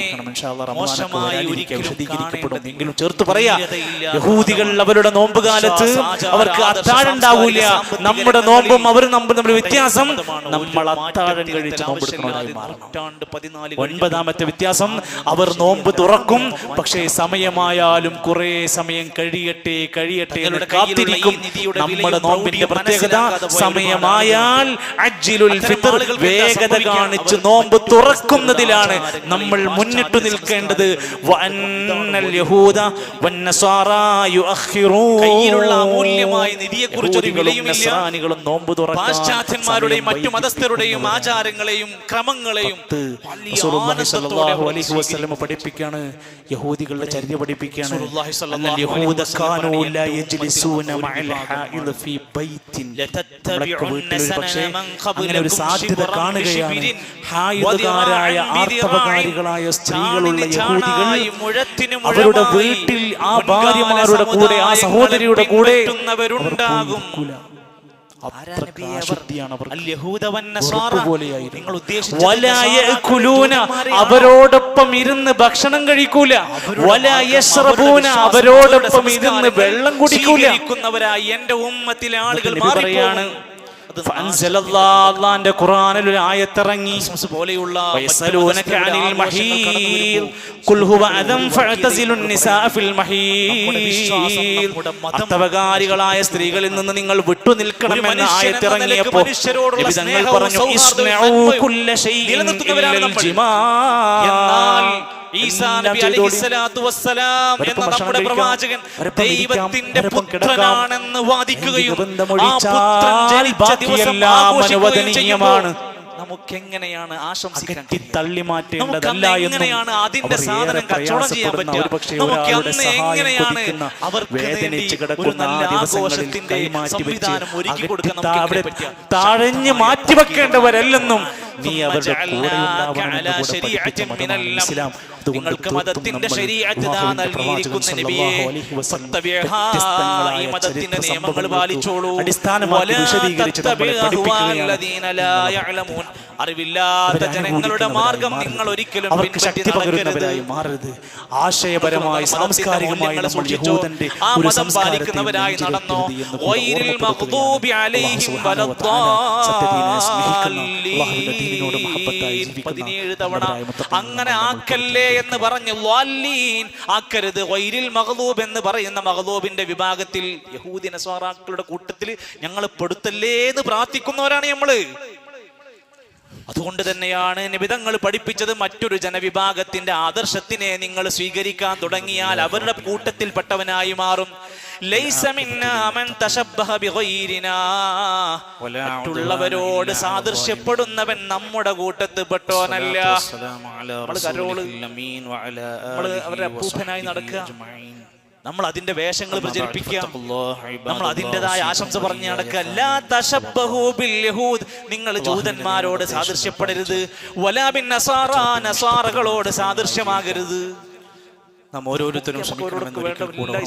മോശമായി വിശദീകരിക്കപ്പെടും. എങ്കിലും ചേർത്ത് പറയാ, യഹൂദികൾ അവരുടെ നോമ്പ് കാലത്ത് അവർക്ക് അത്താഴം ഉണ്ടാവൂല. നമ്മുടെ നോമ്പും അവരും നമ്മൾ വ്യത്യാസം, നമ്മൾ അത്താഴം കഴിച്ച് നോമ്പ്. ഒൻപതാമത്തെ വ്യത്യാസം, അവർ നോമ്പ് തുറക്കും, പക്ഷേ സമയമായാലും കുറെ സമയം കഴിയട്ടെ കാത്തിരിക്കും. നമ്മുടെ നോമ്പിന്റെ പ്രത്യേകത സമയമായാൽ അജ്ജിലുൽ ഫിത്ർ, വേഗത കാണിച്ച് നോമ്പ് തുറക്കുന്നതിലാണ് നമ്മൾ മുന്നിട്ട് നിൽക്കേണ്ടത്. വഅന്നൽ യഹൂദ വന്നസാറാ യുഅഖിറൂൻ, കയ്യിലുള്ള അമൂല്യമായ നിധിയെക്കുറിച്ച് ഒരു വിലയുമില്ല. നോമ്പ് തുറക്കാൻ പാശ്ചാത്യന്മാരുടെയും മറ്റു മതസ്ഥരുടെയും ആചാരങ്ങളെയും ക്രമങ്ങളെയും പഠിപ്പിക്കാണ്. യഹൂദികളുടെ ചര്യ പഠിപ്പിക്കാണ്. അങ്ങനെ ഒരു സാധ്യത കാണുകയാണ്. ഹായിദുകാരായ ആർത്തവകാരികളായ സ്ത്രീകളുള്ള യഹൂദികൾ അവരുടെ വീട്ടിൽ ആ ഭാര്യമാരുടെ കൂടെ, ആ സഹോദരിയുടെ കൂടെ ഉണ്ടാകും. അവരോടൊപ്പം ഇരുന്ന് ഭക്ഷണം കഴിക്കൂല, അവരോടൊപ്പം ഇരുന്ന് വെള്ളം കുടിക്കൂല. എന്റെ ഉമ്മത്തിലെ ആളുകൾ മാറിയാണ്. അല്ലാഹുവിന്റെ ഖുർആനിൽ ഒരു ആയത്ത് ഇറങ്ങി പോലെയുള്ള അത്തവകാരികളായ സ്ത്രീകളിൽ നിന്ന് നിങ്ങൾ വിട്ടു നിൽക്കണമെന്ന ആയത്ത് ഇറങ്ങിയപ്പോൾ നബി പറഞ്ഞു ഇസ്മഉ കുല്ല ശൈഇൻ ഇല്ലൽ ജിമാ. ഈസാ നബി അലൈഹിസ്സലാത്തു വസ്സലാം എന്ന നമ്മുടെ പ്രവാചകൻ ദൈവത്തിന്റെ പുത്രനാണെന്ന് വാദിക്കുകയും ആ പുത്രൻ ജനിച്ച ദിവസം ആഘോഷിക്കുകയും ചെയ്യുമ്പോൾ നമുക്ക് എങ്ങനെയാണ് ആശംസിക്കാൻ തള്ളി മാറ്റേണ്ടതല്ല എങ്ങനെയാണ് അതിന്റെ സാധനം കച്ചവടം ചെയ്യാൻ പറ്റുക? നമുക്ക് അന്ന് എങ്ങനെയാണ് അവർക്ക് വേദനിച്ച് കിടക്കുന്ന ആഘോഷത്തിന്റെ സംവിധാനം ഒരുക്കി കൊടുക്കാൻ താഴഞ്ഞു മാറ്റിവെക്കേണ്ടവരല്ലെന്നും നീ അവരുടെ ഇസ്ലാം നിങ്ങൾക്ക് മതത്തിന്റെ ശരീഅത്ത് നൽകിയിരിക്കുന്ന നബിയെ ഈ മതത്തിന്റെ നിയമങ്ങൾ പാലിച്ചോളൂ. അടിസ്ഥാനമായി വിശദീകരിച്ച് നമ്മളെ പഠിപ്പിക്കുകയാണ്. അറിവില്ലാത്ത ജനങ്ങളുടെ മാർഗം നിങ്ങൾ ഒരിക്കലും ശക്തി പകരുന്നവരായി മാറരുത്. ആശയപരമായി സാംസ്കാരികമായി നമ്മൾ യഹൂദന്റെ ഒരു സംസ്കാരത്തിനവരായി നടന്നോ. അങ്ങനെ ആക്കല്ലേ എന്ന് പറഞ്ഞു ആക്കരുത്. വൈരിൽ മഗ്ദൂബ് എന്ന് പറയുന്ന മഗ്ദൂബിന്റെ വിഭാഗത്തിൽ യഹൂദി നസ്വാറാക്കളുടെ കൂട്ടത്തിൽ ഞങ്ങൾ പെടുത്തല്ലേ എന്ന് പ്രാർത്ഥിക്കുന്നവരാണ് നമ്മള്. അതുകൊണ്ട് തന്നെയാണ് നിബിതങ്ങൾ പഠിപ്പിച്ചത് മറ്റൊരു ജനവിഭാഗത്തിന്റെ ആദർശത്തിനെ നിങ്ങൾ സ്വീകരിക്കാൻ തുടങ്ങിയാൽ അവരുടെ കൂട്ടത്തിൽപ്പെട്ടവനായി മാറും. മറ്റുള്ളവരോട് സാദൃശ്യപ്പെടുന്നവൻ നമ്മുടെ കൂട്ടത്തിൽ പെട്ടവനല്ല. അവരുടെ അപ്പൂപ്പനായി നടക്കുക, നമ്മൾ അതിന്റെ വേഷങ്ങൾ പ്രചരിപ്പിക്കുക, നമ്മൾ അതിൻ്റെതായ ആശംസ പറഞ്ഞു നടക്കുക. ലാ തശബ്ബഹു ബിൽ യഹൂദ്, നിങ്ങൾ ജൂതന്മാരോട് സാദൃശ്യപ്പെടരുത്. വലാ ബിൻ നസാറാ, നസാറകളോട് സാദൃശ്യമാകരുത്. നാം ഓരോരുത്തരും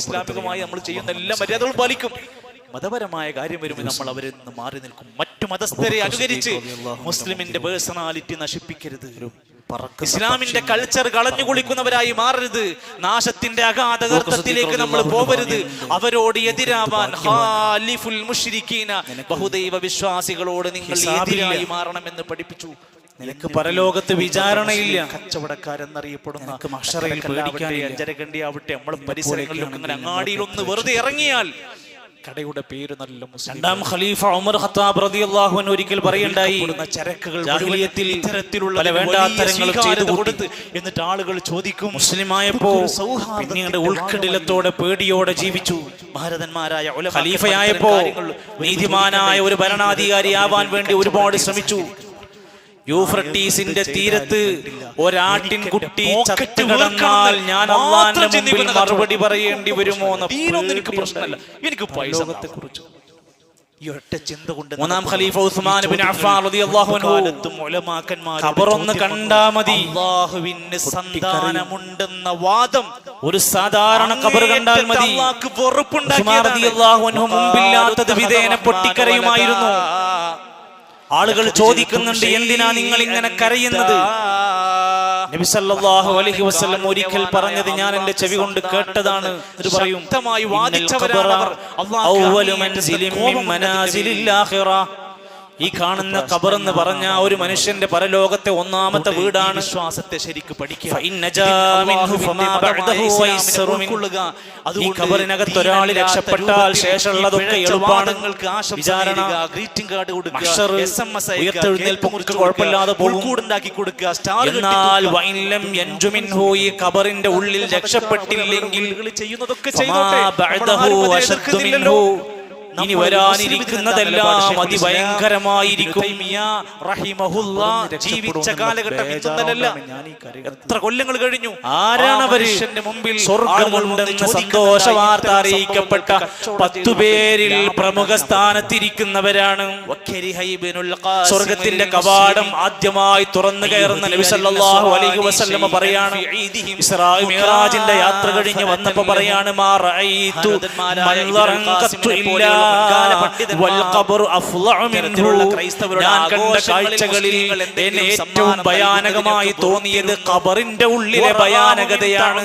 ഇസ്ലാമികമായി നമ്മൾ ചെയ്യുന്ന എല്ലാ മര്യാദകളും പാലിക്കും. മതപരമായ കാര്യം വരുമ്പോൾ നമ്മൾ അവരിൽ നിന്ന് മാറി നിൽക്കും. മറ്റു മതസ്ഥരെ അനുകരിച്ച് മുസ്ലിമിന്റെ പേഴ്സണാലിറ്റി നശിപ്പിക്കരുത്. ഇസ്ലാമിന്റെ കൾച്ചർ കളഞ്ഞു കുളിക്കുന്നവരായി മാറരുത്. നാശത്തിന്റെ അഗാധഗർത്തത്തിലേക്ക് നമ്മൾ പോകരുത്. അവരോട് എതിരാവാൻ ഖാലിഫുൽ മുശ്രിക്കീന, ബഹുദൈവ വിശ്വാസികളോട് നിങ്ങൾ എതിരായി മാറണമെന്ന് പഠിപ്പിച്ചു. നിനക്ക് പരലോകത്ത് വിചാരണയില്ല. കച്ചവടക്കാരെന്നറിയപ്പെടുന്ന അഞ്ചരക്കണ്ടി ആവട്ടെ, നമ്മൾ പരിസരങ്ങളിലൊക്കെ അങ്ങനെ അങ്ങാടിയിലൊന്ന് വെറുതെ ഇറങ്ങിയാൽ കടയുടെ പേര് നല്ല മുസ്ലിം. രണ്ടാം ഖലീഫ ഉമർ ഖത്താബ് റളിയല്ലാഹു അൻഹു ഒരിക്കൽ പറയുണ്ടായി, ചരക്കുകൾ ജാഹിലിയത്തിൽ ഇത്തരത്തിലുള്ള പല വേണ്ടാത്തരങ്ങൾ ചെയ്തു കൊടുത്ത് എന്നിട്ട് ആളുകൾ ചോദിക്കും, മുസ്ലിമായപ്പോ പിന്നീട് ഉൾക്കടലത്തോടെ പേടിയോടെ ജീവിച്ചു. ഭാരതന്മാരായ ഖലീഫയായപ്പോ നീതിമാനായ ഒരു ഭരണാധികാരി ആവാൻ വേണ്ടി ഒരുപാട് ശ്രമിച്ചു. യൂഫ്രട്ടീസിന്റെ തീരത്ത് ഒരാട്ടിൻ കുട്ടി ചത്തു കിടന്നാൽ ഞാൻ അല്ലാഹുവിന്റെ മുമ്പിൽ മറുപടി പറയേണ്ടി വരുമോ എന്ന് എനിക്ക് പ്രശ്നമല്ല, എനിക്ക് പൈസത്തെ കുറിച്ച് മൂന്നാം ഖലീഫ ഉസ്മാൻ ഇബ്നു അഫ്ഫാൻ റളിയല്ലാഹു അൻഹു ഖബറൊന്ന് കണ്ടാ മതി അല്ലാഹുവിന് സന്താനമുണ്ടെന്ന വാദം ഒരു സാധാരണ ഖബർ കണ്ടാൽ മതി ഉസ്മാൻ റളിയല്ലാഹു അൻഹു മുമ്പില്ലാത്തത് വിധേന പൊട്ടിക്കരയുമായിരുന്നു. ആളുകൾ ചോദിക്കുന്നുണ്ട്, എന്തിനാ നിങ്ങൾ ഇങ്ങനെ കരയുന്നത്? നബി സല്ലല്ലാഹു അലൈഹി വസല്ലം ഒരിക്കൽ പറഞ്ഞത് ഞാൻ എന്റെ ചെവി കൊണ്ട് കേട്ടതാണ്. ഇത് പറയും, ശക്തമായി വാദിച്ചവരാണ് അവർ. അവ്വലു മൻസിലിൻ മിൻ മനാസിലിൽ ആഖിറ. ഈ കാണുന്ന ഖബർ എന്ന് പറഞ്ഞ ഒരു മനുഷ്യന്റെ പരലോകത്തെ ഒന്നാമത്തെ വീടാണ്. വിശ്വാസത്തെ ശരിക്ക് പഠിക്കുക. ഈ ഖബറിനകത്ത് ഒരാൾ രക്ഷപ്പെട്ടാൽ ശേഷമുള്ളതൊക്കെ എളുപ്പമാണ്. വിചാരണ, ഗ്രീറ്റിംഗ് കാർഡ് കൊടുക്കുക, SMS ഉയർത്തെഴുന്നേൽപ്പൊക്കെ കുഴപ്പമില്ലാതെ ഉണ്ടാക്കി കൊടുക്കുക. എന്നാൽ വൈലം യൻജു മിൻഹു, ഈ ഖബറിന്റെ ഉള്ളിൽ രക്ഷപ്പെട്ടില്ലെങ്കിൽ ചെയ്യുന്നതൊക്കെ ഇനി വരാനിരിക്കുന്നതെല്ലാം അതിഭയങ്കരമായിരിക്കും. ജീവിച്ച കാലഘട്ടം ഇതൊന്നല്ല, എത്ര കൊല്ലങ്ങൾ കഴിഞ്ഞു. ആരാണ് അവരുടെ മുമ്പിൽ സ്വർഗ്ഗമുണ്ടെന്ന് സന്തോഷ വാർത്ത അറിയിക്കപ്പെട്ട 10 പേരിൽ പ്രമുഖ സ്ഥാനത്തിരിക്കുന്നവരാണ്. സ്വർഗത്തിന്റെ കവാടം ആദ്യമായി തുറന്നു കയറുന്ന നബി സല്ലല്ലാഹു അലൈഹി വസല്ലം പറയാണ്, ഇസ്രാ മിഅ്റാജിന്റെ യാത്ര കഴിഞ്ഞ് വന്നപ്പോൾ പറയാണ്, മാ റഅയ്തു മൻളറൻ ഖത്തു ഇല്ലാ വൽ ഖബറു അഫ്ളഉ മിൻഹു. ഞാൻ കണ്ട കാഴ്ചകളിൽ എന്നെ ഏറ്റവും ഭയാനകമായി തോന്നിയത് ഖബറിന്റെ ഉള്ളിലെ ഭയാനകതയാണ്.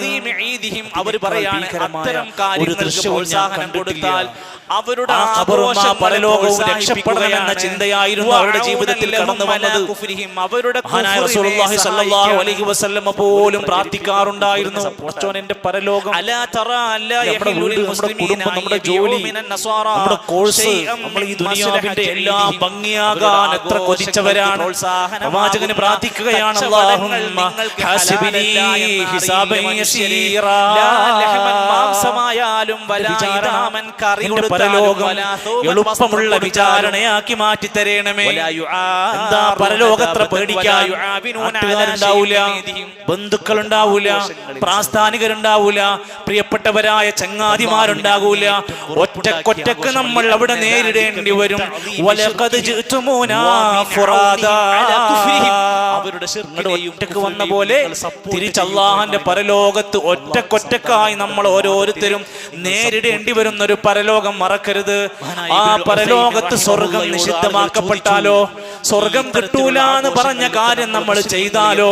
അവർ പറയാണ്, അത്തരം കാര്യങ്ങൾക്ക് പ്രോത്സാഹനം കൊടുത്താൽ അവരുടെ ആ ഖബറും ആ പരലോകവും രക്ഷപ്പെടണമെന്ന ചിന്തയായിരുന്നു അവരുടെ ജീവിതത്തിൽ കടന്നു വന്നത്. അവരുടെ മഹാനായ റസൂലുള്ളാഹി സ്വല്ലല്ലാഹു അലൈഹി വസല്ലം പോലും പ്രാർത്ഥിക്കാറുണ്ടായിരുന്നു, പടച്ചോൻ എന്റെ പരലോകം, നമ്മുടെ വീട്, നമ്മുടെ കുടുംബം, നമ്മുടെ ജോലി, നമ്മുടെ കോഴ്സ്, നമ്മൾ ഈ ദുനിയാവിന്റെ എല്ലാം ഭംഗിയാകാൻ എത്ര കൊതിച്ചവരാണ്. പ്രവാചകന് പ്രാർത്ഥിക്കുകയാണ്, അല്ലാഹുമ്മ ഹാസിബിനി ഹിസാബൻ യസീറാ, മാംസമായാലും എന്റെ പരലോകം എളുപ്പമുള്ള വിചാരണയാക്കി മാറ്റി തരണമേ. എന്താ പരലോകത്ര പേടിക്കാൻ? നാട്ടുകാരുണ്ടാവൂല, ബന്ധുക്കളുണ്ടാവൂല, പ്രാസ്ഥാനികരുണ്ടാവൂല, പ്രിയപ്പെട്ടവരായ ചങ്ങാതിമാരുണ്ടാകൂല. ഒറ്റക്കൊറ്റക്ക് നമ്മൾ അവിടെ നേരിടേണ്ടി വരും. വലഖദ് ജിഅ്തുമൂനാ ഫുറാദാ, അവരുടെ ഒറ്റക്ക് വന്ന പോലെ തിരിച്ച് അല്ലാഹുവിന്റെ പരലോകത്ത് ഒറ്റക്കൊറ്റക്കായി നമ്മൾ ഓരോരുത്തരും നേരിടേണ്ടി വരുന്ന ഒരു പരലോകം മറക്കരുത്. ആ പരലോകത്ത് സ്വർഗം നിഷിദ്ധമാക്കപ്പെട്ടാലോ, സ്വർഗം കിട്ടൂല എന്ന് പറഞ്ഞ കാര്യം നമ്മൾ ചെയ്താലോ,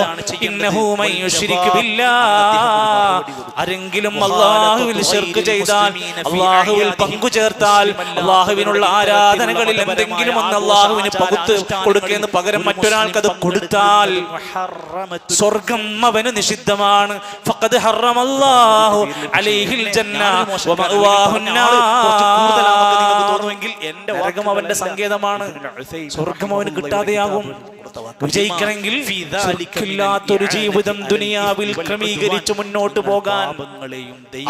ഇന്നഹു മൻ യുശ്രിക് ബില്ലാഹ്, ആരെങ്കിലും അല്ലാഹുവിൽ ശിർക്ക് ചെയ്താൽ, അല്ലാഹുവിൽ പങ്കു ചേർത്താൽ, അല്ലാഹുവിനുള്ള ആരാധനകളിൽ എന്തെങ്കിലും ഒന്ന് അല്ലാഹുവിന് പകുത്ത് കൊടുക്കുന്ന പകരം മറ്റൊരാൾക്ക് അത് കൊടുത്താൽ സ്വർഗം അവന് നിഷിദ്ധമാണ്. ഫഖദ് ഹറമല്ലാഹു അലൈഹിൽ ജന്ന വമഅവാഹു നാർ, തോന്നുമെങ്കിൽ എന്റെ നരകം അവന്റെ സങ്കേതമാണ്, സ്വർഗം അവന് കിട്ടാതെയാകും. വിജയിക്കണമെങ്കിൽ ശിർക്കില്ലാത്തൊരു ജീവിതം ദുനിയാവിൽ ക്രമീകരിച്ച് മുന്നോട്ട് പോകാൻ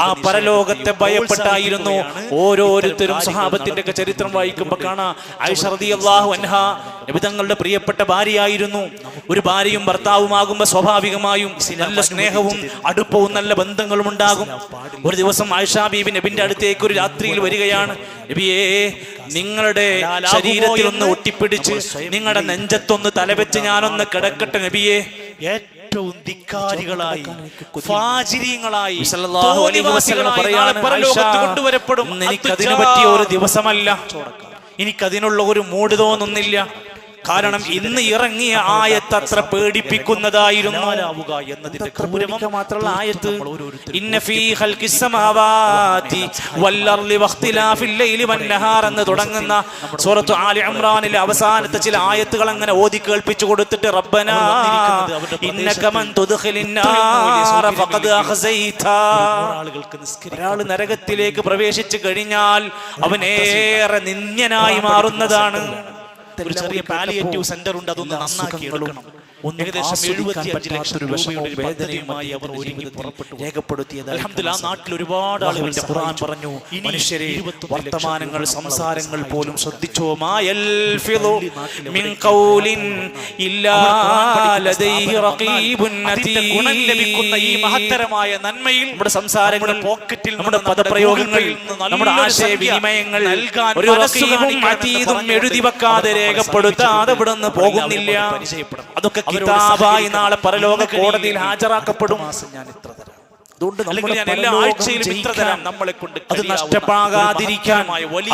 ആ പരലോകത്തെ ഭയപ്പെട്ടായിരുന്നു ഓരോരുത്തരും. സ്വഹാബത്തിന്റെ ഒക്കെ ചരിത്രം വായിക്കുമ്പോ കാണാം, ആയിഷ റളിയല്ലാഹു അൻഹാ നബി തങ്ങളുടെ പ്രിയപ്പെട്ട ഭാര്യയായിരുന്നു. ഒരു ഭാര്യയും ഭർത്താവുമാകുമ്പോ സ്വാഭാവികമായും നല്ല സ്നേഹവും അടുപ്പവും നല്ല ബന്ധങ്ങളും ഉണ്ടാകും. ഒരു ദിവസം ആയിഷ ബീബി നബിന്റെ അടുത്തേക്ക് ഒരു രാത്രിയിൽ വരികയാണ്. നബിയേ, നിങ്ങളുടെ ശരീരത്തിൽ ഒന്ന് ഒട്ടിപ്പിടിച്ച് നിങ്ങളുടെ നെഞ്ചത്തൊന്ന് തലവെച്ച് ഞാനൊന്ന് കിടക്കട്ടെ നബിയേ. ഏറ്റവും ധിക്കാരികളായി ഫാജിരികളായി സല്ലല്ലാഹു അലൈഹി വസല്ലം പറയാണ്, പരലോകത്ത് കൊണ്ടുവരപ്പെടും. എനിക്കതിനു പറ്റിയ ഒരു ദിവസമല്ല, എനിക്കതിനുള്ള ഒരു മൂഡ് തോന്നുന്നില്ല. കാരണം ഇന്ന് ഇറങ്ങിയ ആയത്ത് അത്ര പേടിപ്പിക്കുന്നതായിരുന്നു എന്നതിന്റെ ഗൗരവം മാത്രമുള്ള ആയത്ത്. ഇന്ന ഫീ ഖൽഖിസ് സമാവാതി വൽ അർളി വഖ്തിലാഫിൽ ലൈലി വൻ നഹാർ എന്ന് തുടങ്ങുന്ന സൂറത്ത് ആലി ഇംറാനിലെ അവസാനത്തെ ചില ആയത്തുകൾ അങ്ങനെ ഓതി കേൾപ്പിച്ചു കൊടുത്തിട്ട്, റബ്ബനാ ഇന്നക മൻ തുദ്ഖിലിൻ നാറ ഫഖദ് അഖ്സൈത, ഒരാൾ നരകത്തിലേക്ക് പ്രവേശിച്ചു കഴിഞ്ഞാൽ അവനേറെ നിന്ദ്യനായി മാറുന്നതാണ്. ഒരു ചെറിയ പാലിയേറ്റീവ് സെന്റർ ഉണ്ട്, അതൊന്ന് നന്നാക്കി എടുക്കണം. ഏകദേശം 75 ലക്ഷം രൂപയുടെ വേദനയുമായി അവർ ഒരുങ്ങി പുറപ്പെട്ടു, രേഖപ്പെടുത്തിയത്. അൽഹംദുലില്ലാഹ്, നാട്ടിൽ ഒരുപാട് ആളുകൾ ഖുർആൻ പറഞ്ഞു. മനുഷ്യരെ വർത്തമാനങ്ങൾ, സംസാരങ്ങൾ പോലും ശ്രദ്ധിച്ചോ. മായൽഫിദു മിൻ ഖൗലിൻ ഇല്ലാ ലദൈഹി റഖീബുൻ അതീദ്. ഗുണം ലഭിക്കുന്ന ഈ മഹത്തരമായ നന്മയിൽ നമ്മുടെ സംസാരങ്ങൾ, പോക്കറ്റിൽ നമ്മുടെ പദപ്രയോഗങ്ങൾ, നമ്മുടെ ആശയവിനിമയങ്ങൾ ഒരു റഖീബും അതീദും എഴുതി വെക്കാതെ, രേഖപ്പെടുത്താതെ ഇവിടുന്ന് പോകുന്നില്ല. അതൊക്കെ കിതാബായി നാളെ പരലോക കോടതിയിൽ ഹാജരാക്കപ്പെടും. അതുകൊണ്ട് ഞാൻ എല്ലാ ആഴ്ചയിലും ഇത്ര തരാം, നമ്മളെ കൊണ്ട് അത് നഷ്ടമാകാതിരിക്കാൻ,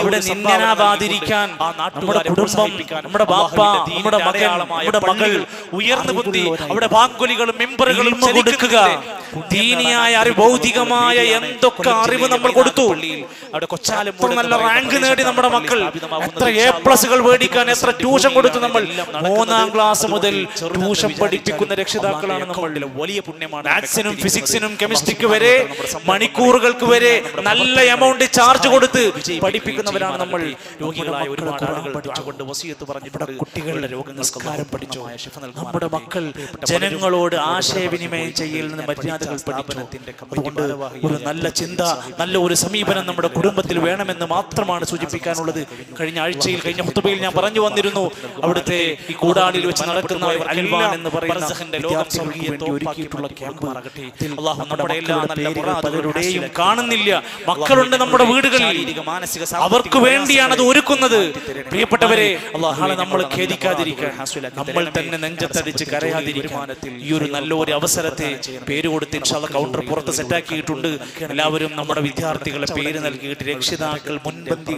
അവിടെ നിന്ദനാകാതിരിക്കാൻ, നമ്മുടെ കുടുംബം, നമ്മുടെ ബാപ്പ, നമ്മുടെ മകൻ, നമ്മുടെ മകൾ ഉയർന്നു ബുദ്ധി അവിടെ ബാങ്കുലികളും മെമ്പറുകളും കൊടുക്കുക. ദീനിയായ അറിവ്, ഭൗതികമായ എന്തൊക്കെ അറിവ് നമ്മൾ കൊടുത്തു. അവിടെ കൊച്ചാലും നല്ല റാങ്ക് നേടി നമ്മുടെ മക്കൾ, എത്ര A+കൾ മേടിക്കാൻ എത്ര ട്യൂഷൻ കൊടുത്തു. നമ്മൾ 3ാം ക്ലാസ് മുതൽ ട്യൂഷൻ പഠിപ്പിക്കുന്ന രക്ഷിതാക്കളാണ് നമ്മൾ. വലിയ പുണ്യമാണ്. മാത്സിനും ഫിസിക്സിനും കെമിസ്ട്രിക്ക് വരെ, മണിക്കൂറുകൾക്ക് വരെ നല്ല എമൗണ്ട് ചാർജ് കൊടുത്ത് പഠിപ്പിക്കുന്നവരാണ് നമ്മൾ. രോഗികളായ ഒരുപാട് ആളുകൾ പഠിച്ചുകൊണ്ട് വസിയത്ത് പറഞ്ഞിട്ടുണ്ട്. കുട്ടികളുടെ രോഗനിസ്കാരം പഠിച്ചു. നമ്മുടെ മക്കൾ ജനങ്ങളോട് ആശയവിനിമയം ചെയ്യൽ നിന്ന് മര്യാദകൾ പഠിച്ചു. അതുകൊണ്ട് ഒരു നല്ല ചിന്ത, നല്ല ഒരു സമീപനം നമ്മുടെ കുടുംബത്തിൽ വേണമെന്ന് മാത്രമാണ് സൂചിപ്പിക്കാനുള്ളത്. കഴിഞ്ഞ ആഴ്ചയിൽ, കഴിഞ്ഞ ഖുതുബയിൽ ഞാൻ പറഞ്ഞു വന്നിരുന്നു, അവിടുത്തെ ഈ കൂടാളിൽ വെച്ച് നടക്കുന്ന അൽവാൻ എന്ന് പറയുന്ന ഒരുക്കിയിട്ടുള്ള ക്യാമ്പ്. അല്ലാഹു നമ്മുടെ എല്ലാ നല്ല പലരുടെയും കാണുന്നില്ല. മക്കളുണ്ട് നമ്മുടെ വീടുകളിൽ, മാനസിക അവർക്ക് വേണ്ടിയാണ് അത് ഒരുക്കുന്നത്. പ്രിയപ്പെട്ടവരെ, നാളെ നമ്മൾ ഖേദിക്കാതിരിക്കാൻ, നമ്മൾ തന്നെ നെഞ്ചത്തടിച്ച് കരയാതിരിക്കാൻ ഈ ഒരു നല്ലൊരു അവസരത്തെ പേര് കൊടുത്ത് കൗണ്ടർ പുറത്ത് സെറ്റാക്കിയിട്ടുണ്ട്. എല്ലാവരും നമ്മുടെ വിദ്യാർത്ഥികളെ പേര് നൽകിയിട്ട് രക്ഷിതാക്കൾ മുൻപന്തി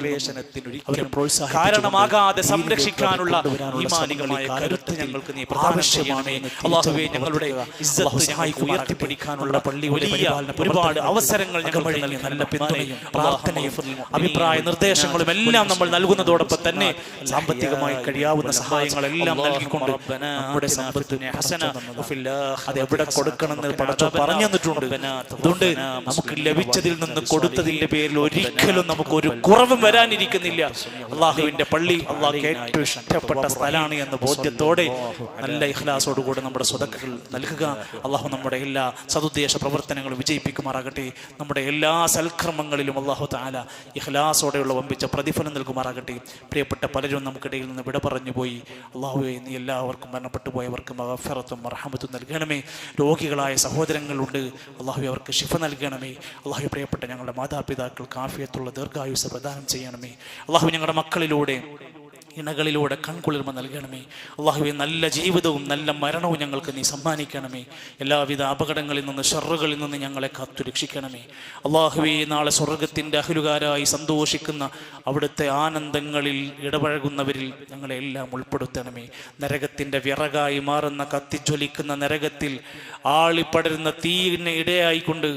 അവരെ പ്രോത്സാഹിപ്പിക്കാൻ, കാരണമാകാതെ സംരക്ഷിക്കാനുള്ള ഈമാനികമായ കരുത്ത് ഞങ്ങൾക്ക് നീ ആവശ്യമാണ്. അല്ലാഹുവേ, ഞങ്ങളുടെ ഇസ്സത്ത് ഉയർത്തിപ്പിടിക്കാനുള്ള പള്ളി ഒരുപാട് അവസരങ്ങൾ ഞങ്ങൾക്ക് നൽകി നല്ല പിന്തുണയും പ്രാർത്ഥനയും അഭിപ്രായ നിർദ്ദേശങ്ങളും എല്ലാം നമ്മൾ നൽകുന്നതോടൊപ്പം തന്നെ സാമ്പത്തികമായി കഴിയാവുന്ന സഹായങ്ങളെല്ലാം നൽകിക്കൊണ്ട് നമ്മുടെ സമ്പത്ത് അത് എവിടെ കൊടുക്കണമെന്ന് പടച്ചോൻ പറഞ്ഞു തന്നിട്ടുണ്ട്. അതുകൊണ്ട് നമുക്ക് ലഭിച്ചതിൽ നിന്ന് കൊടുത്തതിന്റെ പേരിൽ ഒരിക്കലും നമുക്ക് ഒരു കുറവും വരാനിരിക്കുന്നില്ല. അള്ളാഹുവിന്റെ പള്ളി അള്ളാഹുക്ക് ഏറ്റവും ഇഷ്ടപ്പെട്ട സ്ഥലമാണ് എന്ന ബോധ്യത്തോടെ നല്ല ഇഖ്ലാസോടുകൂടി നമ്മുടെ സ്വതക്കകൾ നൽകുക. അള്ളാഹു നമ്മുടെ എല്ലാ സതുദ്ദേശ പ്രവർത്തനങ്ങളും വിജയിപ്പിക്കുമാറാകട്ടെ. നമ്മുടെ എല്ലാ സൽക്കർമ്മങ്ങളിലും അള്ളാഹു തആല ഇഖ്ലാസോടെയുള്ള വമ്പിച്ച പ്രതിഫലം നൽകുമാറാകട്ടെ. പ്രിയപ്പെട്ട പലരും നമുക്കിടയിൽ നിന്ന് വിട പറഞ്ഞു പോയി. അള്ളാഹുവേ, നീ എല്ലാവർക്കും മരണപ്പെട്ടു പോയവർക്ക് മഗ്ഫിറത്തും മർഹമത്തും നൽകണമേ. രോഗികളായ സഹോദരങ്ങളുണ്ട്, അള്ളാഹു അവർക്ക് ശിഫ നൽകണമേ. അള്ളാഹു പ്രിയപ്പെട്ട ഞങ്ങളുടെ മാതാപിതാക്കൾക്ക് ആഫിയത്തുള്ള ദീർഘായുസ്സ് പ്രദാനം ചെയ്യണമേ. അള്ളാഹു ഞങ്ങളുടെ മക്കളിലൂടെ ഇണകളിലൂടെ കൺകുളിർമ നൽകണമേ. അള്ളാഹുവെ, നല്ല ജീവിതവും നല്ല മരണവും ഞങ്ങൾക്ക് നീ സമ്മാനിക്കണമേ. എല്ലാവിധ അപകടങ്ങളിൽ നിന്ന് ഷർറുകളിൽ നിന്ന് ഞങ്ങളെ കാത്തുരക്ഷിക്കണമേ. അള്ളാഹുവെ, നാളെ സ്വർഗത്തിൻ്റെ അഹ്ലുകാരായി സന്തോഷിക്കുന്ന അവിടുത്തെ ആനന്ദങ്ങളിൽ ഇടപഴകുന്നവരിൽ ഞങ്ങളെ എല്ലാം ഉൾപ്പെടുത്തണമേ. നരകത്തിൻ്റെ വിറകായി മാറുന്ന കത്തിജ്വലിക്കുന്ന നരകത്തിൽ ആളിപ്പടരുന്ന തീയിന് ഇടയായിക്കൊണ്ട്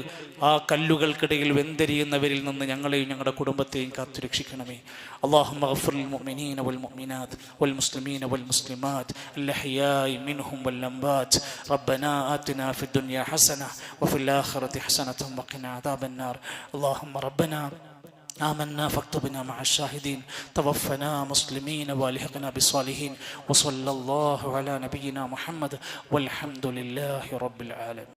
ആ കല്ലുകൾക്കിടയിൽ വെന്തെരിയുന്നവരിൽ നിന്ന് ഞങ്ങളെയും ഞങ്ങളുടെ കുടുംബത്തെയും കാത്തുരക്ഷിക്കണമേ. اللهم اغفر للمؤمنين والمؤمنات والمسلمين والمسلمات الأحياء منهم والأموات. ربنا آتنا في الدنيا حسنة وفي الآخرة حسنة وقنا عذاب النار. اللهم ربنا آمنا فاكتبنا مع الشاهدين. توفنا مسلمين والحقنا بالصالحين. وصلى الله على نبينا محمد والحمد لله رب العالمين.